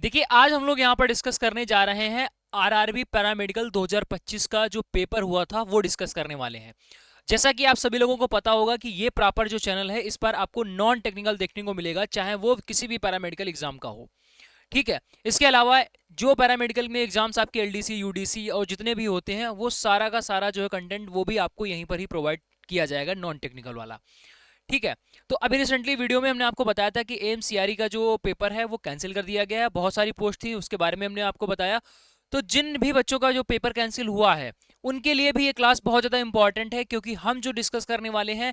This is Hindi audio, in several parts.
देखिए आज हम लोग यहाँ पर डिस्कस करने जा रहे हैं आरआरबी पैरामेडिकल 2025 का जो पेपर हुआ था वो डिस्कस करने वाले हैं। जैसा कि आप सभी लोगों को पता होगा कि ये प्रॉपर जो चैनल है इस पर आपको नॉन टेक्निकल देखने को मिलेगा, चाहे वो किसी भी पैरामेडिकल एग्जाम का हो। ठीक है। इसके अलावा जो पैरामेडिकल में एग्जाम्स आपके एलडीसी यूडीसी और जितने भी होते हैं वो सारा का सारा जो है कंटेंट वो भी आपको यहीं पर ही प्रोवाइड किया जाएगा, नॉन टेक्निकल वाला। ठीक है। तो अभी रिसेंटली वीडियो में हमने आपको बताया था कि एएमसीआरई का जो पेपर है वो कैंसिल कर दिया गया है। बहुत सारी पोस्ट थी, उसके बारे में हमने आपको बताया। तो जिन भी बच्चों का जो पेपर कैंसिल हुआ है उनके लिए भी ये क्लास बहुत ज़्यादा इंपॉर्टेंट है, क्योंकि हम जो डिस्कस करने वाले हैं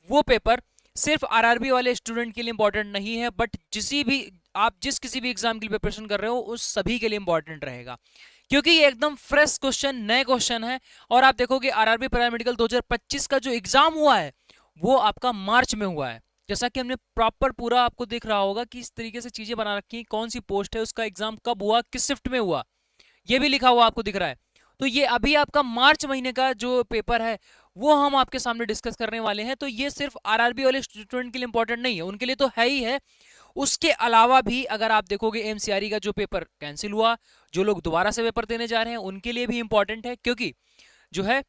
वो पेपर सिर्फ आरआरबी वाले स्टूडेंट के लिए इंपॉर्टेंट नहीं है, बट जिस किसी भी एग्जाम की प्रिपरेशन कर रहे हो उस सभी के लिए इंपॉर्टेंट रहेगा, क्योंकि ये एकदम फ्रेश क्वेश्चन, नए क्वेश्चन है। और आप देखोगे आरआरबी पैरामेडिकल 2025 का जो एग्जाम हुआ है वो आपका मार्च में हुआ है। जैसा कि हमने प्रॉपर पूरा आपको दिख रहा होगा कि इस तरीके से चीजें बना रखी हैं, कौन सी पोस्ट है, उसका एग्जाम कब हुआ, किस शिफ्ट में हुआ, ये भी लिखा हुआ आपको दिख रहा है। तो ये अभी आपका मार्च महीने का जो पेपर है वो हम आपके सामने डिस्कस करने वाले हैं। तो ये सिर्फ आरआरबी वाले स्टूडेंट के लिए इंपॉर्टेंट नहीं है, उनके लिए तो है ही है। उसके अलावा भी अगर आप देखोगे एमसीआरई का जो पेपर कैंसिल हुआ, जो लोग दोबारा से पेपर देने जा रहे हैं उनके लिए भी इंपॉर्टेंट है, क्योंकि जो है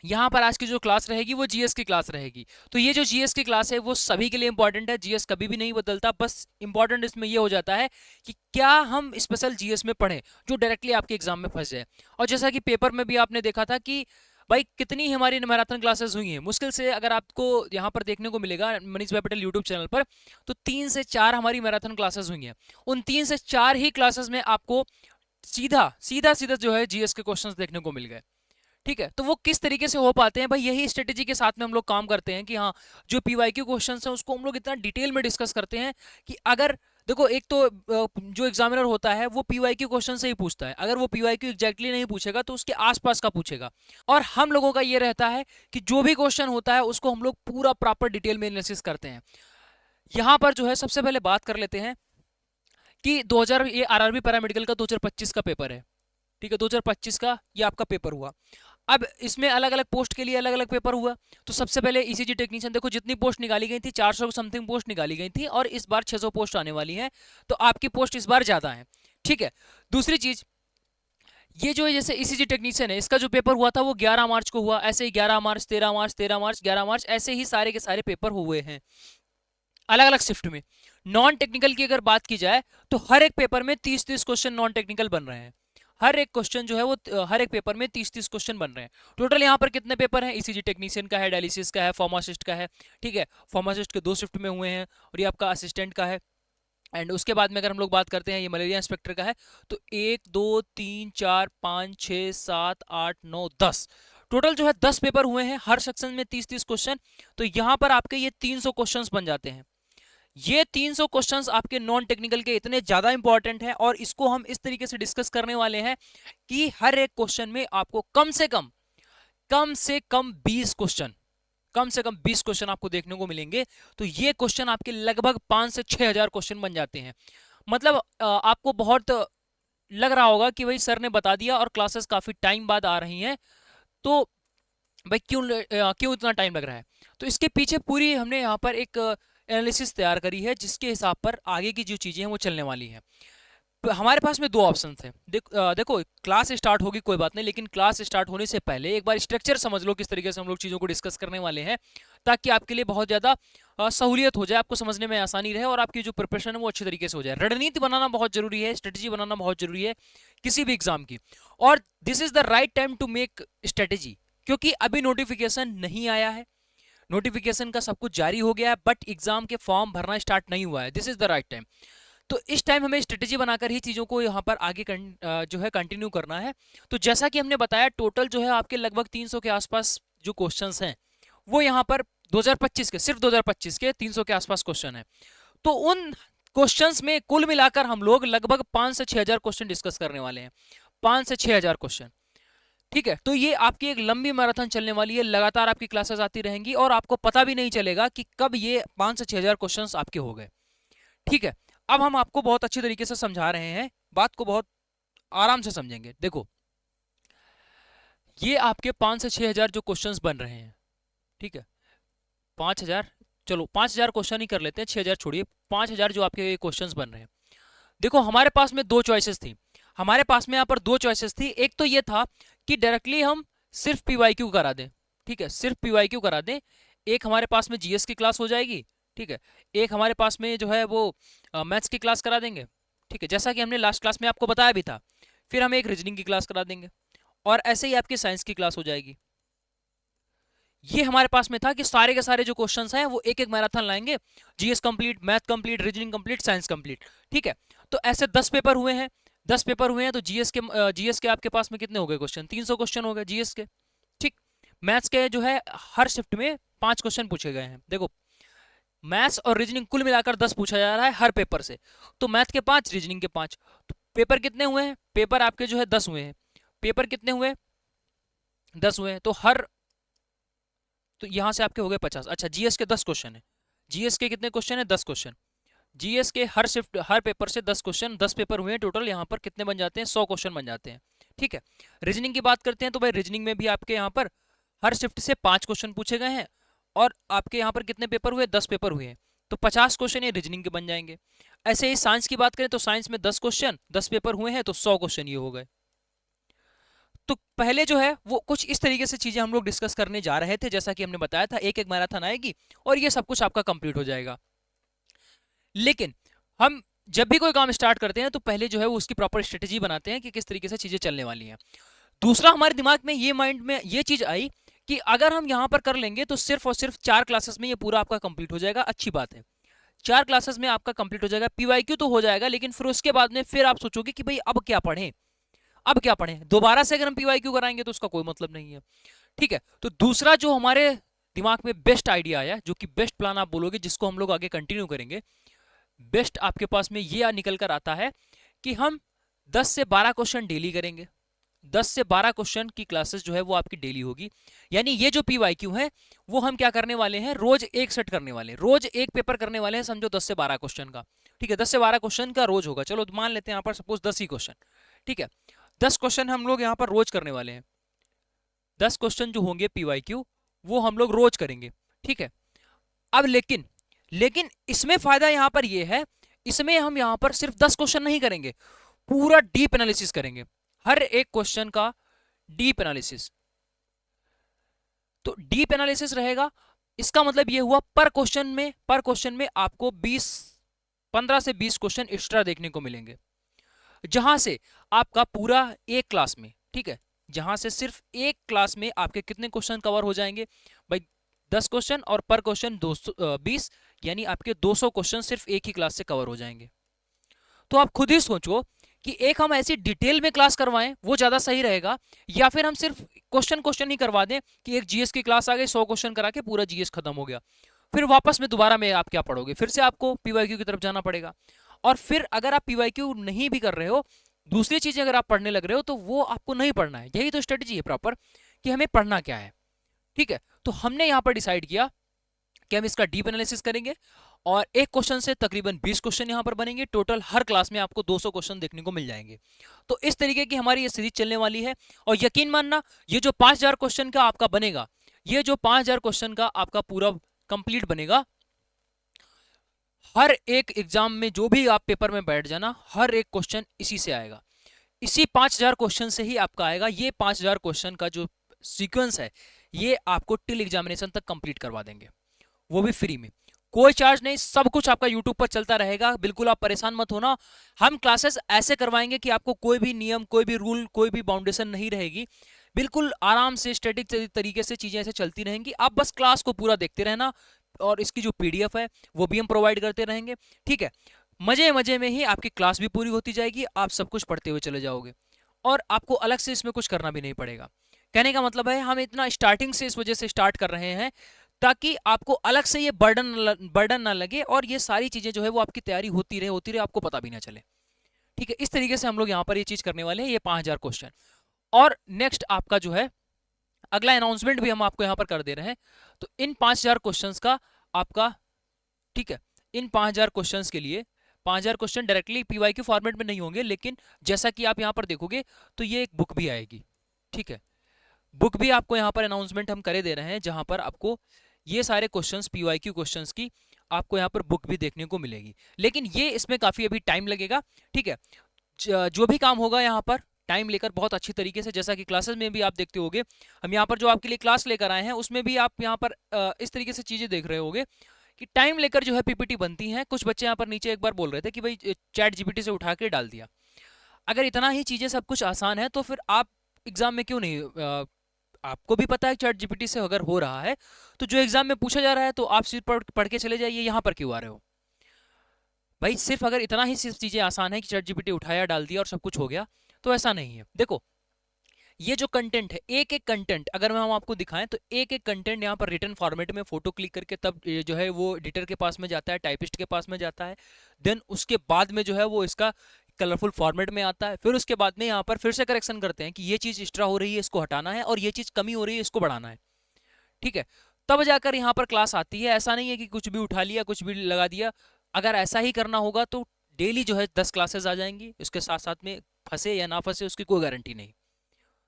यहाँ पर आज की जो क्लास रहेगी वो जीएस की क्लास रहेगी। तो ये जो जीएस की क्लास है वो सभी के लिए इंपॉर्टेंट है, जीएस कभी भी नहीं बदलता। बस इंपॉर्टेंट इसमें ये हो जाता है कि क्या हम स्पेशल जीएस में पढ़ें जो डायरेक्टली आपके एग्जाम में फंस जाए। और जैसा कि पेपर में भी आपने देखा था कि भाई कितनी हमारी मैराथन क्लासेस हुई हैं, मुश्किल से अगर आपको यहाँ पर देखने को मिलेगा मनीष भाई पटेल यूट्यूब चैनल पर, तो 3 से 4 हमारी मैराथन क्लासेस हुई हैं। उन 3 से 4 ही क्लासेस में आपको सीधा सीधा सीधा जो है जीएस के क्वेश्चंस देखने को मिल गए। ठीक है। तो वो किस तरीके से हो पाते हैं भाई, यही स्ट्रेटेजी के साथ में हम लोग काम करते हैं कि हाँ, जो पीवाईक्यू क्वेश्चंस हैं उसको हम लोग इतना डिटेल में डिस्कस करते हैं कि अगर देखो, एक तो जो एग्जामिनर होता है वो पीवाईक्यू क्वेश्चन से ही पूछता है, अगर वो पीवाईक्यू एग्जैक्टली नहीं पूछेगा तो उसके आसपास का पूछेगा। और हम लोगों का ये रहता है कि जो भी क्वेश्चन होता है उसको हम लोग पूरा प्रॉपर डिटेल में एनालिसिस करते हैं। यहाँ पर जो है सबसे पहले बात कर लेते हैं कि 2000 ये आरआरबी पैरामेडिकल का 2025 का पेपर है। ठीक है, 2025 का ये आपका पेपर हुआ। अब इसमें अलग अलग पोस्ट के लिए अलग अलग पेपर हुआ। तो सबसे पहले ईसीजी टेक्नीशियन, देखो जितनी पोस्ट निकाली गई थी 400 समथिंग पोस्ट निकाली गई थी, और इस बार 600 पोस्ट आने वाली है। तो आपकी पोस्ट इस बार ज्यादा है। ठीक है। दूसरी चीज, ये जो है जैसे ईसीजी टेक्नीशियन है, इसका जो पेपर हुआ था वो 11 मार्च को हुआ। ऐसे ही 11 मार्च, 13 मार्च, 13 मार्च, 11 मार्च, ऐसे ही सारे के सारे पेपर हुए हैं अलग अलग शिफ्ट में। नॉन टेक्निकल की अगर बात की जाए तो हर एक पेपर में 30-30 क्वेश्चन नॉन टेक्निकल बन रहे हैं। हर एक क्वेश्चन जो है वो हर एक पेपर में 30-30 क्वेश्चन बन रहे हैं। टोटल यहाँ पर कितने पेपर हैं, ईसीजी टेक्नीशियन का है, डायलिसिस का है, फार्मासिस्ट का है। ठीक है। फार्मासिस्ट के 2 शिफ्ट में हुए हैं, और ये आपका असिस्टेंट का है। एंड उसके बाद में अगर हम लोग बात करते हैं ये मलेरिया इंस्पेक्टर का है, तो 1 2 3 4 5 6 7 8 9 10 टोटल जो है 10 पेपर हुए हैं, हर सेक्शन में 30-30 क्वेश्चन। तो यहाँ पर आपके ये 300 क्वेश्चंस बन जाते हैं। ये 300 क्वेश्चंस आपके नॉन टेक्निकल के इतने ज्यादा इंपॉर्टेंट हैं, और इसको हम इस तरीके से डिस्कस करने वाले हैं कि हर एक क्वेश्चन में आपको कम से कम 20 क्वेश्चन आपको देखने को मिलेंगे। तो ये क्वेश्चन आपके लगभग 5 से 6 हजार क्वेश्चन बन जाते हैं। मतलब आपको बहुत लग रहा होगा कि भाई सर ने बता दिया और क्लासेस काफी टाइम बाद आ रही हैं, तो भाई क्यों इतना टाइम लग रहा है। तो इसके पीछे पूरी हमने यहाँ पर एक एनालिसिस तैयार करी है, जिसके हिसाब पर आगे की जो चीजें हैं वो चलने वाली हैं। तो हमारे पास में 2 ऑप्शन थे। देखो क्लास स्टार्ट होगी कोई बात नहीं, लेकिन क्लास स्टार्ट होने से पहले एक बार स्ट्रक्चर समझ लो किस तरीके से हम लोग चीज़ों को डिस्कस करने वाले हैं, ताकि आपके लिए बहुत ज़्यादा सहूलियत हो जाए, आपको समझने में आसानी रहे, और आपकी जो प्रिपरेशन है वो अच्छे तरीके से हो जाए। रणनीति बनाना बहुत जरूरी है, स्ट्रेटेजी बनाना बहुत जरूरी है किसी भी एग्जाम की। और this is the right time to make strategy, क्योंकि अभी नोटिफिकेशन नहीं आया है, नोटिफिकेशन का सब कुछ जारी हो गया है, बट एग्जाम के फॉर्म भरना स्टार्ट नहीं हुआ है। This is the right time. तो इस टाइम हमें स्ट्रेटेजी बनाकर ही चीज़ों को यहाँ पर आगे जो है कंटिन्यू करना है। तो जैसा कि हमने बताया, टोटल जो है आपके लगभग 300 के आसपास जो क्वेश्चंस हैं वो यहाँ पर 2025 के, सिर्फ 2025 के 300 के आसपास क्वेश्चन है। तो उन क्वेश्चंस में कुल मिलाकर हम लोग लगभग 5 से 6 हजार क्वेश्चन डिस्कस करने वाले हैं। 5 से 6 हजार क्वेश्चन। ठीक है। तो ये आपकी एक लंबी मैराथन चलने वाली है, लगातार आपकी क्लासेस आती रहेंगी और आपको पता भी नहीं चलेगा कि कब ये 5 से 6 हजार क्वेश्चन आपके हो गए। ठीक है। अब हम आपको बहुत अच्छी तरीके से समझा रहे हैं, बात को बहुत आराम से समझेंगे। देखो, ये आपके 5 से 6 हजार जो क्वेश्चंस बन रहे हैं, ठीक है, 5 हजार, चलो 5 हजार क्वेश्चन ही कर लेते हैं, 6 हजार छोड़िए, 5 हजार जो आपके क्वेश्चंस बन रहे हैं। देखो हमारे पास में दो चॉइसेस थी, हमारे पास में यहाँ पर दो चॉइसेस थी। एक तो ये था कि डायरेक्टली हम सिर्फ पीवाईक्यू करा दें, ठीक है, सिर्फ पीवाईक्यू करा दें। एक हमारे पास में जीएस की क्लास हो जाएगी, ठीक है, एक हमारे पास में जो है वो मैथ्स की क्लास करा देंगे, ठीक है, जैसा कि हमने लास्ट क्लास में आपको बताया भी था। फिर हम एक रीजनिंग की क्लास करा देंगे और ऐसे ही आपकी साइंस की क्लास हो जाएगी। ये हमारे पास में था कि सारे के सारे जो क्वेश्चंस हैं वो एक एक मैराथन लाएंगे, GS complete, math complete, reasoning complete, science complete, ठीक है। तो ऐसे 10 पेपर हुए हैं, 10 पेपर हुए हैं, तो जीएस के आपके पास में कितने हो गए क्वेश्चन, 300 क्वेश्चन हो गए जीएस के, ठीक। मैथ्स के जो है हर शिफ्ट में 5 क्वेश्चन पूछे गए हैं। देखो मैथ्स और रीजनिंग कुल मिलाकर 10 पूछा जा रहा है हर पेपर से, तो मैथ के 5, रीजनिंग के 5, तो पेपर कितने हुए हैं, पेपर आपके जो है 10 हुए हैं। पेपर कितने हुए, 10 हुए हैं, तो हर, तो यहां से आपके हो गए 50। अच्छा जीएस के 10 क्वेश्चन है, जीएस के कितने क्वेश्चन है, 10 क्वेश्चन। जीएस के हर शिफ्ट हर पेपर से 10 क्वेश्चन, 10 पेपर हुए हैं टोटल, यहाँ पर कितने बन जाते हैं, 100 क्वेश्चन बन जाते हैं, ठीक है। रीजनिंग की बात करते हैं तो भाई रीजनिंग में भी आपके यहाँ पर हर शिफ्ट से 5 क्वेश्चन पूछे गए हैं, और आपके यहाँ पर कितने पेपर हुए, 10 पेपर हुए हैं, तो 50 क्वेश्चन ये रीजनिंग के बन जाएंगे। ऐसे ही साइंस की बात करें तो साइंस में 10 क्वेश्चन, 10 पेपर हुए हैं, तो 100 क्वेश्चन ये हो गए। तो पहले जो है वो कुछ इस तरीके से चीजें हम लोग डिस्कस करने जा रहे थे, जैसा कि हमने बताया था एक एक मैराथन आएगी और ये सब कुछ आपका कंप्लीट हो जाएगा। लेकिन हम जब भी कोई काम स्टार्ट करते हैं तो पहले जो है वो उसकी प्रॉपर स्ट्रेटेजी बनाते हैं कि किस तरीके से चीजें चलने वाली हैं। दूसरा हमारे दिमाग में ये, माइंड में ये चीज आई कि अगर हम यहाँ पर कर लेंगे तो सिर्फ और सिर्फ 4 क्लासेस में ये पूरा आपका कंप्लीट हो जाएगा। अच्छी बात है, 4 क्लासेस में आपका कंप्लीट हो जाएगा, पीवाईक्यू तो हो जाएगा, लेकिन फिर उसके बाद में फिर आप सोचोगे कि भाई अब क्या पढ़ें, अब क्या पढ़ें, दोबारा से अगर हम पीवाईक्यू कराएंगे तो उसका कोई मतलब नहीं है, ठीक है। तो दूसरा जो हमारे दिमाग में बेस्ट आइडिया आया, जो कि बेस्ट प्लान आप बोलोगे, जिसको हम लोग आगे कंटिन्यू करेंगे, बेस्ट आपके पास में ये निकल कर आता है कि हम 10 से 12 क्वेश्चन डेली करेंगे। 10 से 12 क्वेश्चन की क्लासेस जो है वो आपकी डेली होगी। यानी ये जो पीवाईक्यू है वो हम क्या करने वाले हैं, रोज एक सेट करने वाले हैं, रोज एक पेपर करने वाले हैं, समझो 10 से 12 क्वेश्चन का, ठीक है। 10 से 12 क्वेश्चन का रोज होगा, चलो मान लेते हैं यहाँ पर सपोज 10 ही क्वेश्चन, ठीक है। 10 क्वेश्चन हम लोग यहाँ पर रोज करने वाले हैं, 10 क्वेश्चन जो होंगे पीवाईक्यू वो हम लोग रोज करेंगे, ठीक है। अब लेकिन लेकिन इसमें फायदा यहां पर यह है, इसमें हम यहां पर सिर्फ 10 क्वेश्चन नहीं करेंगे, पूरा डीप एनालिसिस करेंगे, हर एक क्वेश्चन का डीप एनालिसिस। तो डीप एनालिसिस रहेगा, इसका मतलब यह हुआ पर क्वेश्चन में आपको 15 से 20 क्वेश्चन एक्स्ट्रा देखने को मिलेंगे, जहां से आपका पूरा एक क्लास में, ठीक है, जहां से सिर्फ एक क्लास में आपके कितने क्वेश्चन कवर हो जाएंगे भाई, 10 क्वेश्चन और पर क्वेश्चन 20, यानी आपके 200 क्वेश्चन सिर्फ एक ही क्लास से कवर हो जाएंगे। तो आप खुद ही सोचो कि एक हम ऐसी डिटेल में क्लास करवाएं वो ज्यादा सही रहेगा, या फिर हम सिर्फ क्वेश्चन क्वेश्चन ही करवा दें कि एक जीएस की क्लास आ गई, 100 क्वेश्चन करा के पूरा जीएस खत्म हो गया, फिर वापस में दोबारा में आप क्या पढ़ोगे, फिर से आपको पीवाईक्यू की तरफ जाना पड़ेगा। और फिर अगर आप पीवाईक्यू नहीं भी कर रहे हो, दूसरी चीजें अगर आप पढ़ने लग रहे हो, तो वो आपको नहीं पढ़ना है। यही तो स्ट्रेटेजी है प्रॉपर कि हमें पढ़ना क्या है, ठीक है। तो हमने यहां पर डिसाइड किया कि हम इसका डीप एनालिसिस करेंगे, और एक क्वेश्चन से तकरीबन 20 क्वेश्चन यहां पर बनेंगे, टोटल हर क्लास में आपको 200 क्वेश्चन देखने को मिल जाएंगे। तो इस तरीके की हमारी ये सीरीज चलने वाली है, और यकीन मानना ये जो 5000 क्वेश्चन का आपका बनेगा, ये जो 5000 क्वेश्चन का आपका पूरा कंप्लीट बनेगा, हर एक एग्जाम में जो भी आप पेपर में बैठ जाना, हर एक क्वेश्चन इसी से आएगा, इसी 5000 क्वेश्चन से ही आपका आएगा। ये 5000 क्वेश्चन का जो सीक्वेंस है ये आपको टिल एग्जामिनेशन तक कंप्लीट करवा देंगे, वो भी फ्री में, कोई चार्ज नहीं, सब कुछ आपका यूट्यूब पर चलता रहेगा, बिल्कुल आप परेशान मत होना। हम क्लासेस ऐसे करवाएंगे कि आपको कोई भी नियम, कोई भी रूल, कोई भी बाउंडेशन नहीं रहेगी, बिल्कुल आराम से स्टैटिक तरीके से चीजें ऐसे चलती रहेंगी, आप बस क्लास को पूरा देखते रहना, और इसकी जो पीडीएफ है वो भी हम प्रोवाइड करते रहेंगे, ठीक है। मजे मजे में ही आपकी क्लास भी पूरी होती जाएगी, आप सब कुछ पढ़ते हुए चले जाओगे, और आपको अलग से इसमें कुछ करना भी नहीं पड़ेगा। कहने का मतलब है हम इतना स्टार्टिंग से इस वजह से स्टार्ट कर रहे हैं ताकि आपको अलग से ये बर्डन ना लगे, और ये सारी चीजें जो है वो आपकी तैयारी होती रहे, आपको पता भी ना चले, ठीक है। इस तरीके से हम लोग यहाँ पर ये चीज करने वाले हैं, ये 5000 क्वेश्चन। और नेक्स्ट आपका जो है अगला अनाउंसमेंट भी हम आपको यहाँ पर कर दे रहे हैं। तो इन 5000 क्वेश्चन का आपका, ठीक है, इन 5000 क्वेश्चन के लिए 5000 क्वेश्चन डायरेक्टली पीवाईक्यू फॉर्मेट में नहीं होंगे, लेकिन जैसा कि आप यहाँ पर देखोगे तो ये एक बुक भी आएगी, ठीक है। बुक भी आपको यहाँ पर अनाउंसमेंट हम करे दे रहे हैं, जहां पर आपको ये सारे क्वेश्चंस, पीवाईक्यू क्वेश्चंस की आपको यहाँ पर बुक भी देखने को मिलेगी, लेकिन ये इसमें काफ़ी अभी टाइम लगेगा। ठीक है, जो भी काम होगा यहाँ पर टाइम लेकर बहुत अच्छी तरीके से, जैसा कि क्लासेस में भी आप देखते होगे, हम यहाँ पर जो आपके लिए क्लास लेकर आए हैं उसमें भी आप यहाँ पर इस तरीके से चीज़ें देख रहे होगे कि टाइम लेकर जो है पीपीटी बनती हैं। कुछ बच्चे यहाँ पर नीचे एक बार बोल रहे थे कि भाई चैट जीपीटी से उठा के डाल दिया। अगर इतना ही चीज़ें सब कुछ आसान है तो फिर आप एग्जाम में क्यों नहीं, आपको भी पता है चैट जीपीटी से अगर हो रहा है तो जो एग्जाम में पूछा जा रहा है तो आप सिर्फ पढ़ के चले जाइए, यहाँ पर क्यों आ रहे हो भाई? सिर्फ अगर इतना ही सिर्फ चीज़ें आसान है कि चैट जीपीटी उठाया डाल दिया और सब कुछ हो गया, तो ऐसा नहीं है। देखो ये जो कंटेंट है, एक एक कंटेंट अगर हम आपको दिखाएं तो एक एक कंटेंट यहाँ पर रिटर्न फॉर्मेट में फोटो क्लिक करके तब जो है वो एडिटर के पास में जाता है, टाइपिस्ट के पास में जाता है, देन उसके बाद में जो है वो इसका कलरफुल फॉर्मेट में आता है, फिर उसके बाद में यहाँ पर फिर से करेक्शन करते हैं कि ये चीज़ एक्स्ट्रा हो रही है इसको हटाना है और ये चीज़ कमी हो रही है इसको बढ़ाना है। ठीक है, तब जाकर यहाँ पर क्लास आती है। ऐसा नहीं है कि कुछ भी उठा लिया कुछ भी लगा दिया। अगर ऐसा ही करना होगा तो डेली जो है 10 क्लासेस आ जाएंगी, उसके साथ साथ में फंसे या ना फंसे उसकी कोई गारंटी नहीं।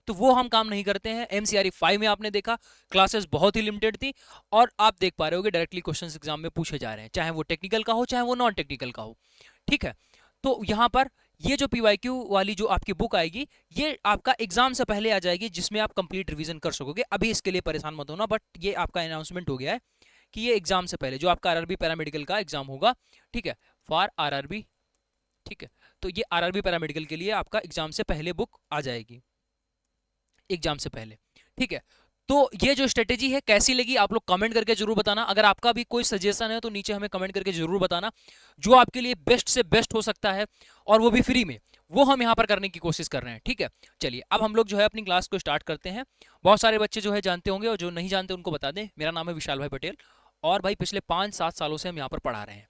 तो वो हम काम नहीं करते हैं। एमसीआरई 5 में आपने देखा क्लासेस बहुत ही लिमिटेड थी और आप देख पा रहे होगे डायरेक्टली क्वेश्चंस एग्जाम में पूछे जा रहे हैं, चाहे वो टेक्निकल का हो चाहे वो नॉन टेक्निकल का हो। ठीक है, तो यहाँ पर ये जो पीवाईक्यू वाली जो आपकी बुक आएगी ये आपका एग्जाम से पहले आ जाएगी, जिसमें आप कंप्लीट रिवीजन कर सकोगे। अभी इसके लिए परेशान मत होना, बट ये आपका अनाउंसमेंट हो गया है कि ये एग्जाम से पहले जो आपका आरआरबी पैरामेडिकल का एग्जाम होगा, ठीक है, फॉर आरआरबी, ठीक है, तो ये आरआरबी पैरामेडिकल के लिए आपका एग्जाम से पहले बुक आ जाएगी, एग्जाम से पहले। ठीक है, तो ये जो स्ट्रेटेजी है कैसी लगी आप लोग कमेंट करके जरूर बताना। अगर आपका भी कोई सजेशन है तो नीचे हमें कमेंट करके जरूर बताना, जो आपके लिए बेस्ट से बेस्ट हो सकता है और वो भी फ्री में, वो हम यहाँ पर करने की कोशिश कर रहे हैं। ठीक है, चलिए अब हम लोग जो है अपनी क्लास को स्टार्ट करते हैं। बहुत सारे बच्चे जो है जानते होंगे और जो नहीं जानते उनको बता दें, मेरा नाम है विशाल भाई पटेल और भाई पिछले 5-7 सालों से हम यहाँ पर पढ़ा रहे हैं।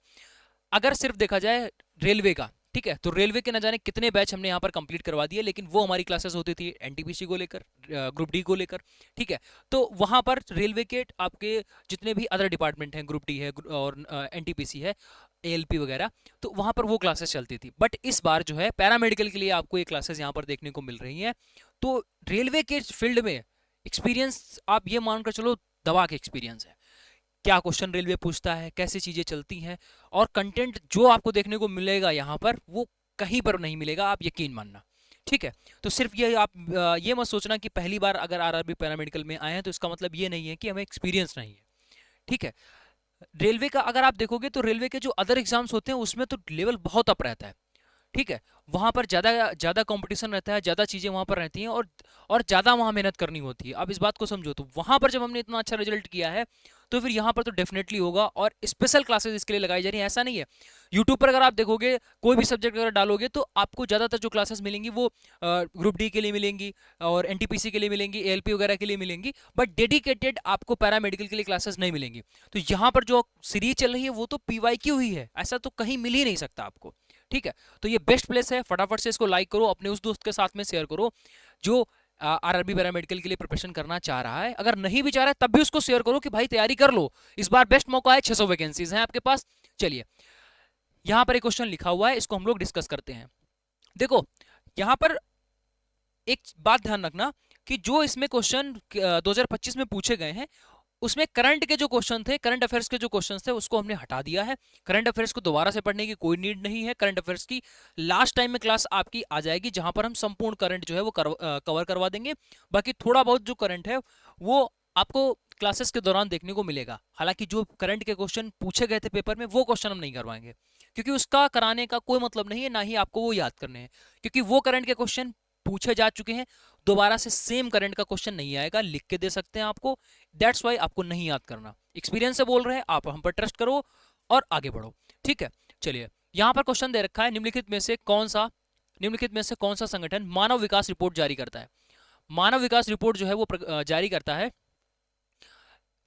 अगर सिर्फ देखा जाए रेलवे का, ठीक है, तो रेलवे के न जाने कितने बैच हमने यहाँ पर कंप्लीट करवा दिए, लेकिन वो हमारी क्लासेस होती थी एनटीपीसी को लेकर, ग्रुप डी को लेकर। ठीक है, तो वहाँ पर रेलवे के आपके जितने भी अदर डिपार्टमेंट हैं, ग्रुप डी है और एनटीपीसी है, एएलपी वगैरह, तो वहाँ पर वो क्लासेस चलती थी। बट इस बार जो है पैरामेडिकल के लिए आपको ये क्लासेस यहाँ पर देखने को मिल रही हैं। तो रेलवे के फील्ड में एक्सपीरियंस आप ये मानकर चलो दवा के एक्सपीरियंस है, क्या क्वेश्चन रेलवे पूछता है, कैसी चीज़ें चलती हैं, और कंटेंट जो आपको देखने को मिलेगा यहाँ पर वो कहीं पर नहीं मिलेगा, आप यकीन मानना। ठीक है, तो सिर्फ ये आप ये मत सोचना कि पहली बार अगर आरआरबी पैरामेडिकल में आए हैं तो इसका मतलब ये नहीं है कि हमें एक्सपीरियंस नहीं है। ठीक है, रेलवे का अगर आप देखोगे तो रेलवे के जो अदर एग्जाम्स होते हैं उसमें तो लेवल बहुत अप रहता है। ठीक है, वहां पर ज्यादा ज्यादा कंपटीशन रहता है, ज्यादा चीजें वहां पर रहती हैं और ज्यादा वहां मेहनत करनी होती है। अब इस बात को समझो, तो वहां पर जब हमने इतना अच्छा रिजल्ट किया है तो फिर यहाँ पर तो डेफिनेटली होगा, और स्पेशल क्लासेस इसके लिए लगाई जा रही हैं। ऐसा नहीं है, यूट्यूब पर अगर आप देखोगे कोई भी सब्जेक्ट अगर डालोगे तो आपको ज्यादातर जो क्लासेस मिलेंगी वो ग्रुप डी के लिए मिलेंगी और एनटीपीसी के लिए मिलेंगी, एएलपी वगैरह के लिए मिलेंगी, बट डेडिकेटेड आपको पैरामेडिकल के लिए क्लासेस नहीं मिलेंगी। तो यहाँ पर जो सीरीज चल रही है वो तो पीवाईक्यू ही है, ऐसा तो कहीं मिल ही नहीं सकता आपको। ठीक है, तो ये बेस्ट प्लेस है, फटाफट से इसको लाइक करो, अपने उस दोस्त के साथ में शेयर करो जो आरआरबी पैरामेडिकल के लिए प्रिपरेशन करना चाह रहा है। अगर नहीं भी चाह रहा है तब भी उसको शेयर करो कि भाई तैयारी कर लो, इस बार बेस्ट मौका है, 600 वैकेंसीज हैं आपके पास। चलिए यहां पर एक क्वेश्चन लिखा हुआ है, इसको हम लोग डिस्कस करते हैं। देखो यहां पर एक बात ध्यान रखना कि जो इसमें क्वेश्चन 2025 में पूछे गए हैं उसमें करंट के जो क्वेश्चन थे, करंट अफेयर्स के जो क्वेश्चन थे उसको हमने हटा दिया है। करंट अफेयर्स को दोबारा से पढ़ने की कोई नीड नहीं है। करंट अफेयर्स की लास्ट टाइम में क्लास आपकी आ जाएगी जहां पर हम संपूर्ण करंट जो है वो कवर करवा देंगे। बाकी थोड़ा बहुत जो करंट है वो आपको क्लासेस के दौरान देखने को मिलेगा। हालांकि जो करंट के क्वेश्चन पूछे गए थे पेपर में वो क्वेश्चन हम नहीं करवाएंगे, क्योंकि उसका कराने का कोई मतलब नहीं है, ना ही आपको वो याद करने हैं, क्योंकि वो करंट के क्वेश्चन पूछे जा चुके हैं। दोबारा से सेम करंट का क्वेश्चन नहीं आएगा, लिख के दे सकते हैं आपको, दैट्स वाई आपको नहीं याद करना। एक्सपीरियंस से बोल रहे हैं, आप हम पर ट्रस्ट करो और आगे बढ़ो। ठीक है, चलिए यहां पर क्वेश्चन दे रखा है, निम्नलिखित में से कौन सा संगठन मानव विकास रिपोर्ट जारी करता है। मानव विकास रिपोर्ट जो है वो जारी करता है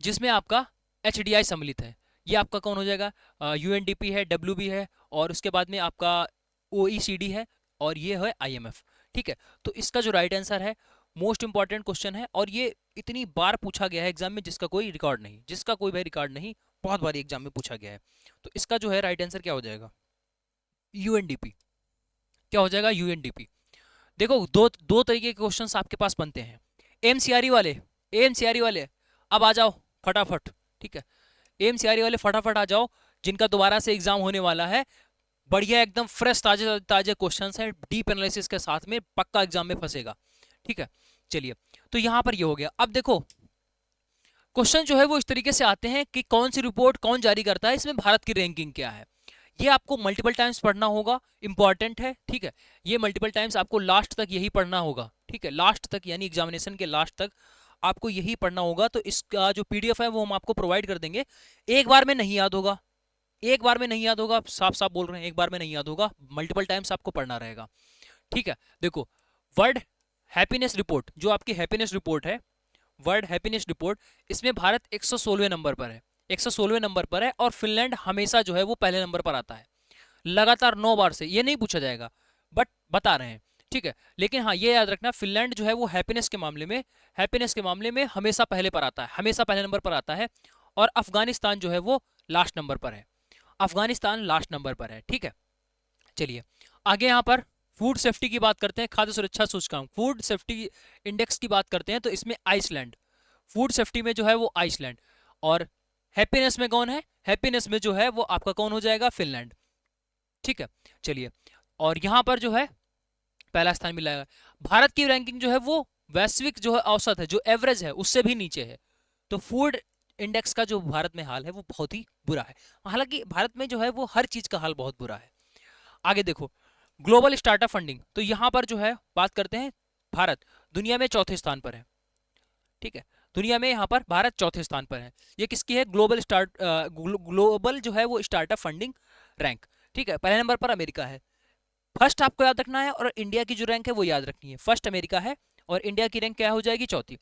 जिसमें आपका एचडीआई सम्मिलित है। ये आपका कौन हो जाएगा, यूएनडीपी है, डब्ल्यूबी है, और उसके बाद में आपका ओईसीडी है, और ये है आईएमएफ। ठीक है, तो इसका जो राइट आंसर है, मोस्ट इंपॉर्टेंट क्वेश्चन है और ये इतनी बार पूछा गया है एग्जाम में जिसका कोई रिकॉर्ड नहीं, जिसका कोई भाई रिकॉर्ड नहीं, बहुत बार एग्जाम में पूछा गया है। तो इसका जो है राइट आंसर क्या हो जाएगा, यूएनडीपी। क्या हो जाएगा, यूएनडीपी। देखो दो तरीके के क्वेश्चन आपके पास बनते हैं, एमसीआरई वाले अब आ जाओ फटाफट। ठीक है, एमसीआरई वाले फटाफट आ जाओ जिनका दोबारा से एग्जाम होने वाला है, बढ़िया एकदम फ्रेश ताजे ताजे क्वेश्चंस हैं, डीप एनालिसिस के साथ में, पक्का एग्जाम में फंसेगा। ठीक है, चलिए, तो यहां पर ये हो गया। अब देखो क्वेश्चन जो है वो इस तरीके से आते हैं कि कौन सी रिपोर्ट कौन जारी करता है, इसमें भारत की रैंकिंग क्या है। ये आपको मल्टीपल टाइम्स पढ़ना होगा, इंपॉर्टेंट है। ठीक है, ये मल्टीपल टाइम्स आपको लास्ट तक यही पढ़ना होगा। ठीक है, लास्ट तक यानी एग्जामिनेशन के लास्ट तक आपको यही पढ़ना होगा। तो इसका जो पीडीएफ है वो हम आपको प्रोवाइड कर देंगे। एक बार में नहीं याद होगा, एक बार में नहीं याद होगा, साफ साफ बोल रहे हैं, एक बार में नहीं याद होगा, मल्टीपल टाइम्स आपको पढ़ना रहेगा। ठीक है, देखो वर्ल्ड हैप्पीनेस रिपोर्ट, जो आपकी हैप्पीनेस रिपोर्ट है, वर्ल्ड हैप्पीनेस रिपोर्ट, इसमें भारत 116वें नंबर पर है, 116वें नंबर पर है। और फिनलैंड हमेशा जो है वो पहले नंबर पर आता है, लगातार 9 बार से। ये नहीं पूछा जाएगा बट बता रहे हैं। ठीक है, लेकिन हाँ ये याद रखना, फिनलैंड जो है वो हैप्पीनेस के मामले में हमेशा पहले पर आता है, हमेशा पहले नंबर पर आता है। और अफगानिस्तान जो है वो लास्ट नंबर पर है, अफगानिस्तान लास्ट नंबर पर है। ठीक है, चलिए आगे यहाँ पर फूड सेफ्टी की बात करते हैं, खाद्य सुरक्षा सूचकांक, फूड सेफ्टी इंडेक्स की बात करते हैं, तो इसमें आइसलैंड, फूड सेफ्टी में जो है वो आइसलैंड। और हैप्पीनेस में कौन है, हैप्पीनेस में जो है वो आपका कौन हो जाएगा, फिनलैंड। ठीक है, चलिए, और यहां पर जो है पहला स्थान मिला है। भारत की रैंकिंग जो है वो वैश्विक जो है औसत है, जो एवरेज है, उससे भी नीचे है। तो फूड इंडेक्स का जो भारत में हाल है वो बहुत ही बुरा है। हालांकि भारत में जो है वो हर चीज का हाल बहुत बुरा है। आगे देखो ग्लोबल स्टार्टअप फंडिंग, तो यहां पर जो है बात करते हैं, भारत दुनिया में चौथे स्थान पर है। ठीक है, दुनिया में यहाँ पर भारत चौथे स्थान पर है। ये किसकी है, ग्लोबल जो है वो स्टार्टअप फंडिंग रैंक। ठीक है, पहले नंबर पर अमेरिका है, फर्स्ट आपको याद रखना है, और इंडिया की जो रैंक है वो याद रखनी है। फर्स्ट अमेरिका है और इंडिया की रैंक क्या हो जाएगी, चौथी।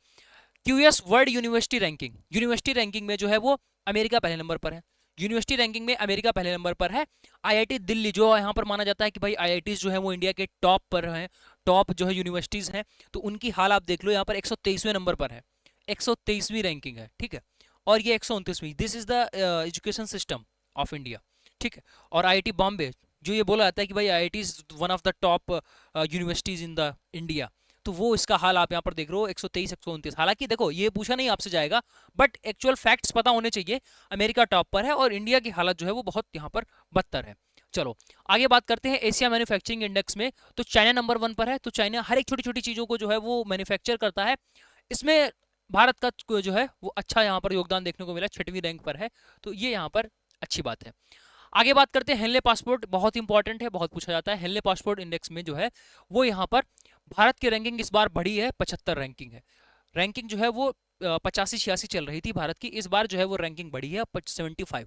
QS world university ranking, university ranking में जो है वो अमेरिका पहले नंबर पर है, यूनिवर्सिटी रैंकिंग में अमेरिका पहले नंबर पर है। आईआईटी दिल्ली, जो यहाँ पर माना जाता है कि भाई आईआईटीज जो है वो इंडिया के टॉप पर हैं, टॉप जो है यूनिवर्सिटीज हैं, तो उनकी हाल आप देख लो, यहाँ पर 123वें नंबर पर है, 123वीं रैंकिंग है। ठीक है, और ये 129वीं, this is the education system of India. ठीक है, और आईआईटी बॉम्बे, जो ये बोला जाता है कि भाई IIT is one of the top universities in the India, तो वो इसका हाल आप यहाँ पर देख रहे हो, 123 129। हालांकि देखो ये पूछा नहीं आपसे जाएगा, बट एक्चुअल फैक्ट्स पता होने चाहिए। अमेरिका टॉप पर है और इंडिया की हालत जो है वो बहुत यहाँ पर बदतर है। चलो आगे बात करते हैं एशिया मैन्युफैक्चरिंग इंडेक्स में, तो चाइना नंबर 1 पर है। तो चाइना हर एक छोटी छोटी चीजों को जो है वो मैन्युफैक्चर करता है, इसमें भारत का जो है वो अच्छा यहाँ पर योगदान देखने को मिला, 6वीं रैंक पर है, तो ये यहाँ पर अच्छी बात है। आगे बात करते हैं हेनले पासपोर्ट, बहुत इंपॉर्टेंट है, बहुत पूछा जाता है। हेनले पासपोर्ट इंडेक्स में जो है वो यहाँ पर भारत की रैंकिंग इस बार बढ़ी है, 75 रैंकिंग है। रैंकिंग जो है वो 85-86 चल रही थी भारत की, इस बार जो है वो रैंकिंग बढ़ी है 75,